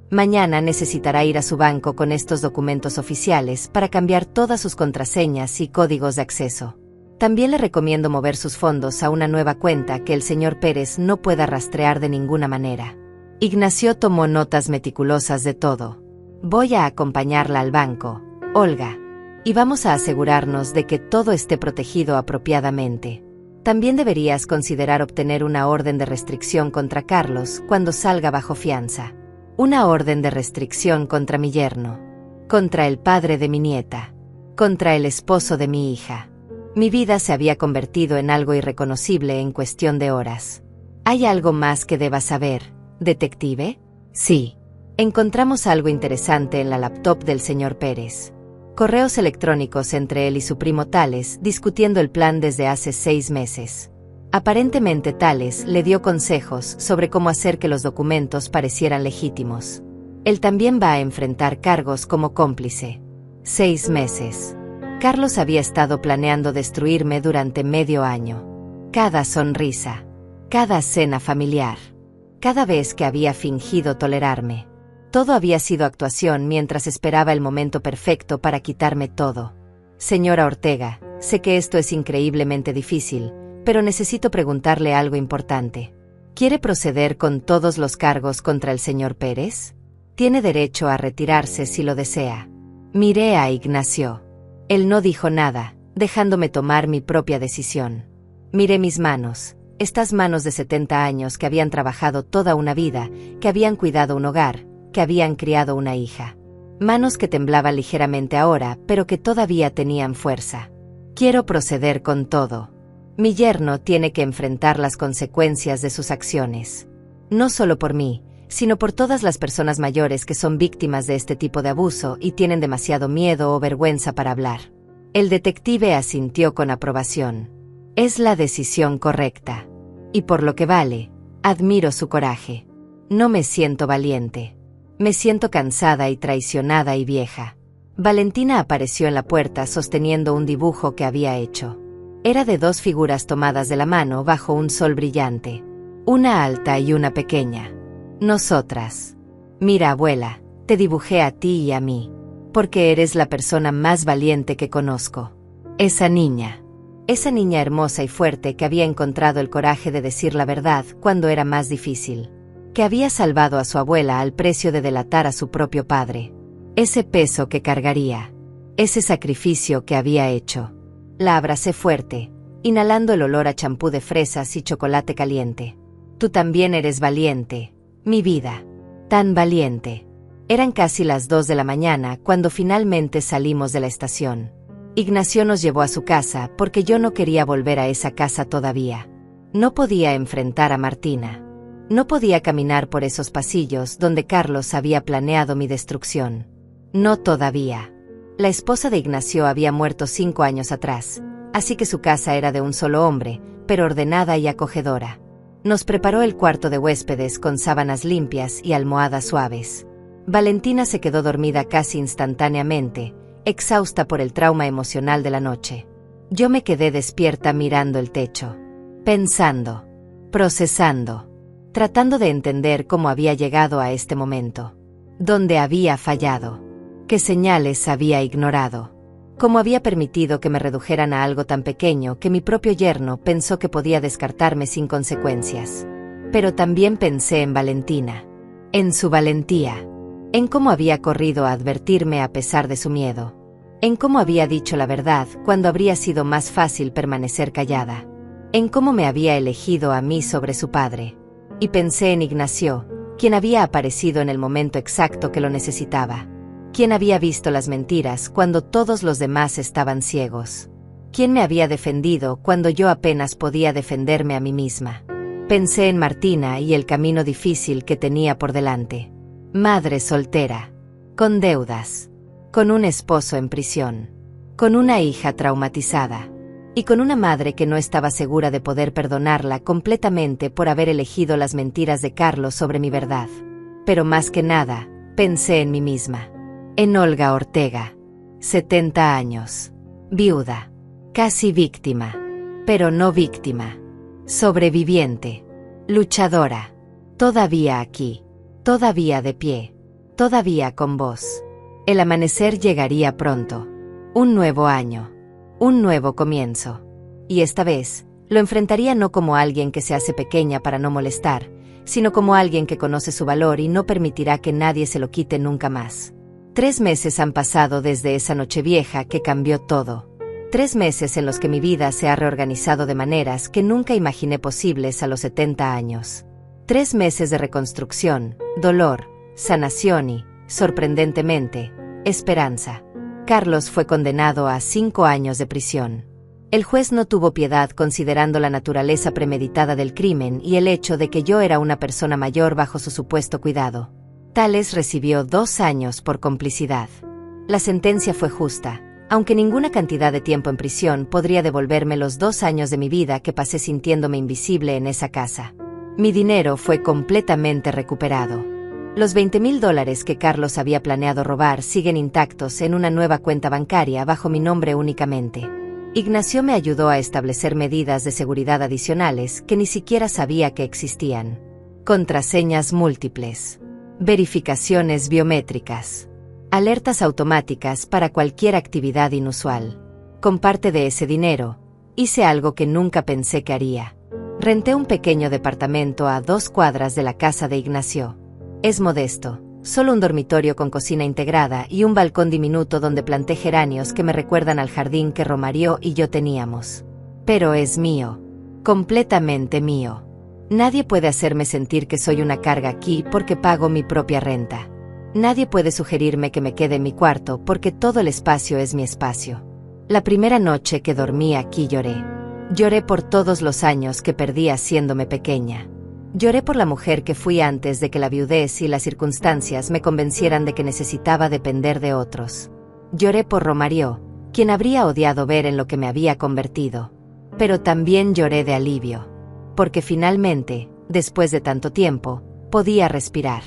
A: Mañana necesitará ir a su banco con estos documentos oficiales para cambiar todas sus contraseñas y códigos de acceso. También le recomiendo mover sus fondos a una nueva cuenta que el señor Pérez no pueda rastrear de ninguna manera. Ignacio tomó notas meticulosas de todo. Voy a acompañarla al banco, Olga, y vamos a asegurarnos de que todo esté protegido apropiadamente. También deberías considerar obtener una orden de restricción contra Carlos cuando salga bajo fianza. Una orden de restricción contra mi yerno, contra el padre de mi nieta, contra el esposo de mi hija. Mi vida se había convertido en algo irreconocible en cuestión de horas. ¿Hay algo más que deba saber, detective? Sí. Encontramos algo interesante en la laptop del señor Pérez. Correos electrónicos entre él y su primo Tales discutiendo el plan desde hace 6 meses. Aparentemente Tales le dio consejos sobre cómo hacer que los documentos parecieran legítimos. Él también va a enfrentar cargos como cómplice. 6 meses. Carlos había estado planeando destruirme durante medio año. Cada sonrisa, cada cena familiar, cada vez que había fingido tolerarme. Todo había sido actuación mientras esperaba el momento perfecto para quitarme todo. Señora Ortega, sé que esto es increíblemente difícil, pero necesito preguntarle algo importante. ¿Quiere proceder con todos los cargos contra el señor Pérez? Tiene derecho a retirarse si lo desea. Miré a Ignacio. Él no dijo nada, dejándome tomar mi propia decisión. Miré mis manos, estas manos de 70 años que habían trabajado toda una vida, que habían cuidado un hogar, que habían criado una hija. Manos que temblaban ligeramente ahora, pero que todavía tenían fuerza. Quiero proceder con todo. Mi yerno tiene que enfrentar las consecuencias de sus acciones. No solo por mí, sino por todas las personas mayores que son víctimas de este tipo de abuso y tienen demasiado miedo o vergüenza para hablar. El detective asintió con aprobación. Es la decisión correcta. Y por lo que vale, admiro su coraje. No me siento valiente. Me siento cansada y traicionada y vieja. Valentina apareció en la puerta sosteniendo un dibujo que había hecho. Era de 2 figuras tomadas de la mano bajo un sol brillante. Una alta y una pequeña. Nosotras. Mira, abuela, te dibujé a ti y a mí. Porque eres la persona más valiente que conozco. Esa niña hermosa y fuerte que había encontrado el coraje de decir la verdad cuando era más difícil. Que había salvado a su abuela al precio de delatar a su propio padre. Ese peso que cargaría. Ese sacrificio que había hecho. La abracé fuerte, inhalando el olor a champú de fresas y chocolate caliente. Tú también eres valiente, mi vida. Tan valiente. Eran casi las 2 de la mañana cuando finalmente salimos de la estación. Ignacio nos llevó a su casa porque yo no quería volver a esa casa todavía. No podía enfrentar a Martina. No podía caminar por esos pasillos donde Carlos había planeado mi destrucción. No todavía. La esposa de Ignacio había muerto 5 años atrás, así que su casa era de un solo hombre, pero ordenada y acogedora. Nos preparó el cuarto de huéspedes con sábanas limpias y almohadas suaves. Valentina se quedó dormida casi instantáneamente, exhausta por el trauma emocional de la noche. Yo me quedé despierta mirando el techo, pensando, procesando, tratando de entender cómo había llegado a este momento. ¿Dónde había fallado? ¿Qué señales había ignorado? ¿Cómo había permitido que me redujeran a algo tan pequeño que mi propio yerno pensó que podía descartarme sin consecuencias? Pero también pensé en Valentina, en su valentía, en cómo había corrido a advertirme a pesar de su miedo, en cómo había dicho la verdad cuando habría sido más fácil permanecer callada, en cómo me había elegido a mí sobre su padre. Y pensé en Ignacio, quien había aparecido en el momento exacto que lo necesitaba. ¿Quién había visto las mentiras cuando todos los demás estaban ciegos? ¿Quién me había defendido cuando yo apenas podía defenderme a mí misma? Pensé en Martina y el camino difícil que tenía por delante. Madre soltera, con deudas, con un esposo en prisión, con una hija traumatizada, y con una madre que no estaba segura de poder perdonarla completamente por haber elegido las mentiras de Carlos sobre mi verdad. Pero más que nada, pensé en mí misma. En Olga Ortega, 70 años, viuda, casi víctima, pero no víctima, sobreviviente, luchadora, todavía aquí, todavía de pie, todavía con voz. El amanecer llegaría pronto, un nuevo año, un nuevo comienzo, y esta vez, lo enfrentaría no como alguien que se hace pequeña para no molestar, sino como alguien que conoce su valor y no permitirá que nadie se lo quite nunca más. 3 meses han pasado desde esa Nochevieja que cambió todo. 3 meses en los que mi vida se ha reorganizado de maneras que nunca imaginé posibles a los 70 años. 3 meses de reconstrucción, dolor, sanación y, sorprendentemente, esperanza. Carlos fue condenado a 5 años de prisión. El juez no tuvo piedad considerando la naturaleza premeditada del crimen y el hecho de que yo era una persona mayor bajo su supuesto cuidado. Tales recibió 2 años por complicidad. La sentencia fue justa, aunque ninguna cantidad de tiempo en prisión podría devolverme los 2 años de mi vida que pasé sintiéndome invisible en esa casa. Mi dinero fue completamente recuperado. Los $20,000 que Carlos había planeado robar siguen intactos en una nueva cuenta bancaria bajo mi nombre únicamente. Ignacio me ayudó a establecer medidas de seguridad adicionales que ni siquiera sabía que existían. Contraseñas múltiples. Verificaciones biométricas. Alertas automáticas para cualquier actividad inusual. Con parte de ese dinero, hice algo que nunca pensé que haría. Renté un pequeño departamento a 2 cuadras de la casa de Ignacio. Es modesto, solo un dormitorio con cocina integrada y un balcón diminuto donde planté geranios que me recuerdan al jardín que Romario y yo teníamos. Pero es mío. Completamente mío. Nadie puede hacerme sentir que soy una carga aquí porque pago mi propia renta. Nadie puede sugerirme que me quede en mi cuarto porque todo el espacio es mi espacio. La primera noche que dormí aquí lloré. Lloré por todos los años que perdí haciéndome pequeña. Lloré por la mujer que fui antes de que la viudez y las circunstancias me convencieran de que necesitaba depender de otros. Lloré por Romario, quien habría odiado ver en lo que me había convertido. Pero también lloré de alivio. Porque finalmente, después de tanto tiempo, podía respirar.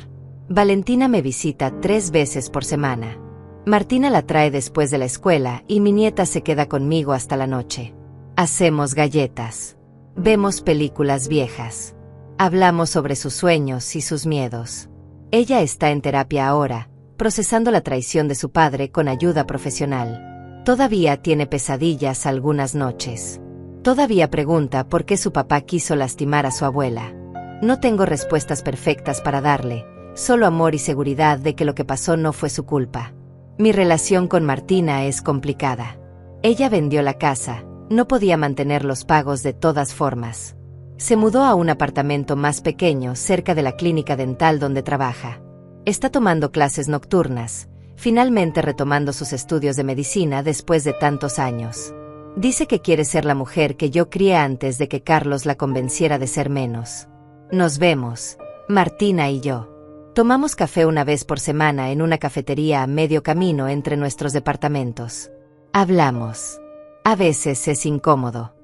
A: Valentina me visita 3 veces por semana. Martina la trae después de la escuela y mi nieta se queda conmigo hasta la noche. Hacemos galletas. Vemos películas viejas. Hablamos sobre sus sueños y sus miedos. Ella está en terapia ahora, procesando la traición de su padre con ayuda profesional. Todavía tiene pesadillas algunas noches. Todavía pregunta por qué su papá quiso lastimar a su abuela. No tengo respuestas perfectas para darle, solo amor y seguridad de que lo que pasó no fue su culpa. Mi relación con Martina es complicada. Ella vendió la casa, no podía mantener los pagos de todas formas. Se mudó a un apartamento más pequeño cerca de la clínica dental donde trabaja. Está tomando clases nocturnas, finalmente retomando sus estudios de medicina después de tantos años. Dice que quiere ser la mujer que yo crié antes de que Carlos la convenciera de ser menos. Nos vemos, Martina y yo. Tomamos café una vez por semana en una cafetería a medio camino entre nuestros departamentos. Hablamos. A veces es incómodo.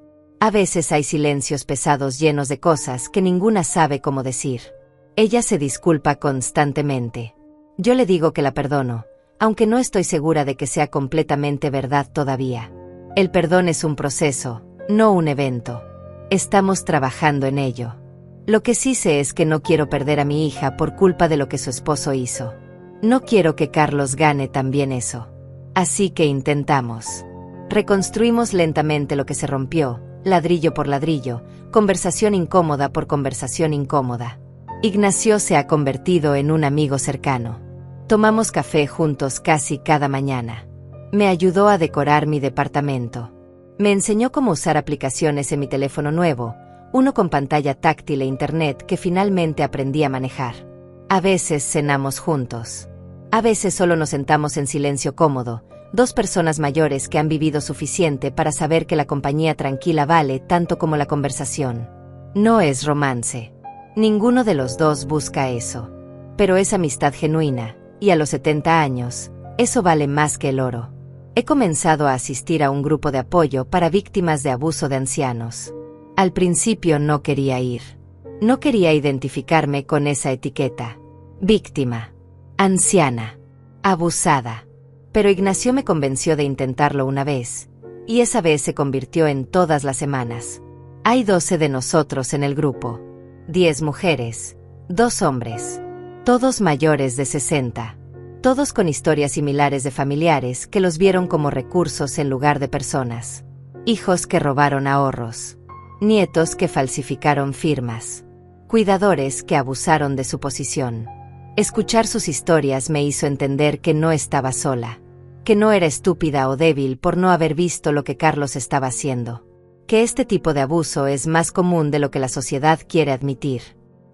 A: A veces hay silencios pesados llenos de cosas que ninguna sabe cómo decir. Ella se disculpa constantemente. Yo le digo que la perdono, aunque no estoy segura de que sea completamente verdad todavía. El perdón es un proceso, no un evento. Estamos trabajando en ello. Lo que sí sé es que no quiero perder a mi hija por culpa de lo que su esposo hizo. No quiero que Carlos gane también eso. Así que intentamos. Reconstruimos lentamente lo que se rompió, ladrillo por ladrillo, conversación incómoda por conversación incómoda. Ignacio se ha convertido en un amigo cercano. Tomamos café juntos casi cada mañana. Me ayudó a decorar mi departamento. Me enseñó cómo usar aplicaciones en mi teléfono nuevo, uno con pantalla táctil e internet que finalmente aprendí a manejar. A veces cenamos juntos. A veces solo nos sentamos en silencio cómodo, 2 personas mayores que han vivido suficiente para saber que la compañía tranquila vale tanto como la conversación. No es romance. Ninguno de los dos busca eso. Pero es amistad genuina, y a los 70 años, eso vale más que el oro. He comenzado a asistir a un grupo de apoyo para víctimas de abuso de ancianos. Al principio no quería ir. No quería identificarme con esa etiqueta. Víctima. Anciana. Abusada. Pero Ignacio me convenció de intentarlo una vez, y esa vez se convirtió en todas las semanas. Hay 12 de nosotros en el grupo. 10 mujeres, 2 hombres. Todos mayores de 60. Todos con historias similares de familiares que los vieron como recursos en lugar de personas. Hijos que robaron ahorros. Nietos que falsificaron firmas. Cuidadores que abusaron de su posición. Escuchar sus historias me hizo entender que no estaba sola. Que no era estúpida o débil por no haber visto lo que Carlos estaba haciendo. Que este tipo de abuso es más común de lo que la sociedad quiere admitir.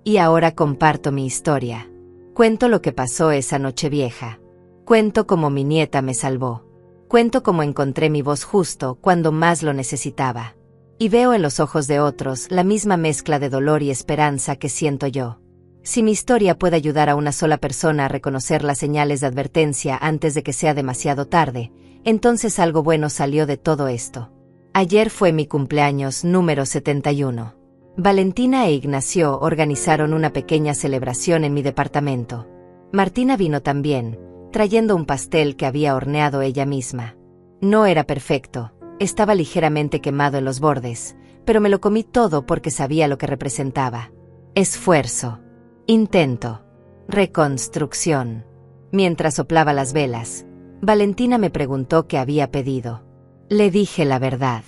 A: Y ahora comparto mi historia. Cuento lo que pasó esa noche vieja. Cuento cómo mi nieta me salvó. Cuento cómo encontré mi voz justo cuando más lo necesitaba. Y veo en los ojos de otros la misma mezcla de dolor y esperanza que siento yo. Si mi historia puede ayudar a una sola persona a reconocer las señales de advertencia antes de que sea demasiado tarde, entonces algo bueno salió de todo esto. Ayer fue mi cumpleaños número 71. Valentina e Ignacio organizaron una pequeña celebración en mi departamento. Martina vino también, trayendo un pastel que había horneado ella misma. No era perfecto, estaba ligeramente quemado en los bordes, pero me lo comí todo porque sabía lo que representaba. Esfuerzo. Intento. Reconstrucción. Mientras soplaba las velas, Valentina me preguntó qué había pedido. Le dije la verdad.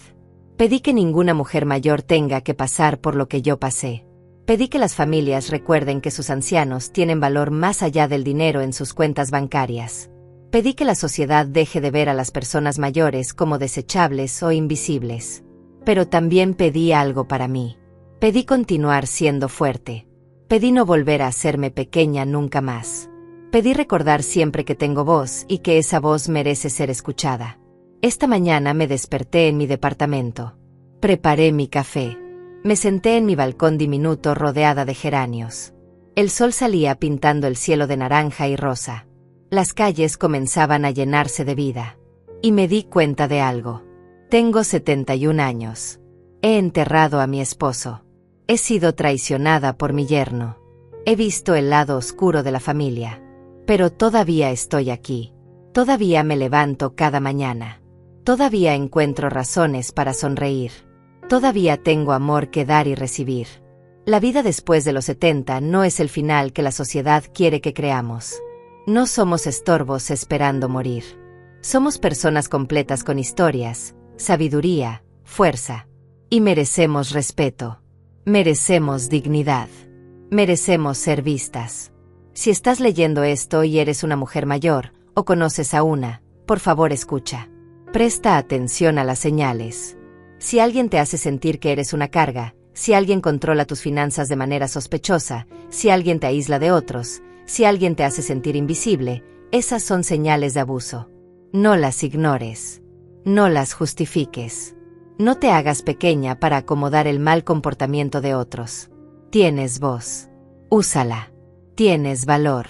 A: Pedí que ninguna mujer mayor tenga que pasar por lo que yo pasé. Pedí que las familias recuerden que sus ancianos tienen valor más allá del dinero en sus cuentas bancarias. Pedí que la sociedad deje de ver a las personas mayores como desechables o invisibles. Pero también pedí algo para mí. Pedí continuar siendo fuerte. Pedí no volver a hacerme pequeña nunca más. Pedí recordar siempre que tengo voz y que esa voz merece ser escuchada. Esta mañana me desperté en mi departamento. Preparé mi café. Me senté en mi balcón diminuto rodeada de geranios. El sol salía pintando el cielo de naranja y rosa. Las calles comenzaban a llenarse de vida. Y me di cuenta de algo. Tengo 71 años. He enterrado a mi esposo. He sido traicionada por mi yerno. He visto el lado oscuro de la familia. Pero todavía estoy aquí. Todavía me levanto cada mañana. Todavía encuentro razones para sonreír. Todavía tengo amor que dar y recibir. La vida después de los 70 no es el final que la sociedad quiere que creamos. No somos estorbos esperando morir. Somos personas completas con historias, sabiduría, fuerza. Y merecemos respeto. Merecemos dignidad. Merecemos ser vistas. Si estás leyendo esto y eres una mujer mayor, o conoces a una, por favor escucha. Presta atención a las señales. Si alguien te hace sentir que eres una carga, si alguien controla tus finanzas de manera sospechosa, si alguien te aísla de otros, si alguien te hace sentir invisible, esas son señales de abuso. No las ignores. No las justifiques. No te hagas pequeña para acomodar el mal comportamiento de otros. Tienes voz. Úsala. Tienes valor.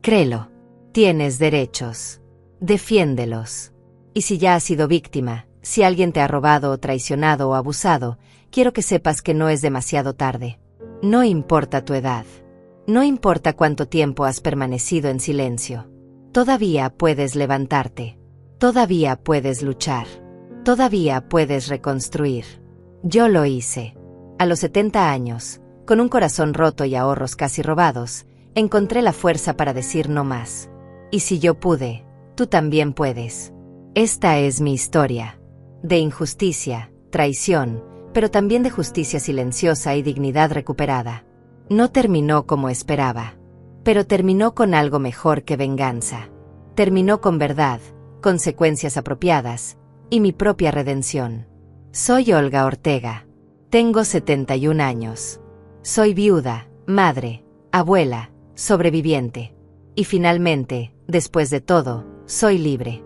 A: Créelo. Tienes derechos. Defiéndelos. Y si ya has sido víctima, si alguien te ha robado o traicionado o abusado, quiero que sepas que no es demasiado tarde. No importa tu edad. No importa cuánto tiempo has permanecido en silencio. Todavía puedes levantarte. Todavía puedes luchar. Todavía puedes reconstruir. Yo lo hice. A los 70 años, con un corazón roto y ahorros casi robados, encontré la fuerza para decir no más. Y si yo pude, tú también puedes. Esta es mi historia. De injusticia, traición, pero también de justicia silenciosa y dignidad recuperada. No terminó como esperaba, pero terminó con algo mejor que venganza. Terminó con verdad, consecuencias apropiadas, y mi propia redención. Soy Olga Ortega. Tengo 71 años. Soy viuda, madre, abuela, sobreviviente. Y finalmente, después de todo, soy libre.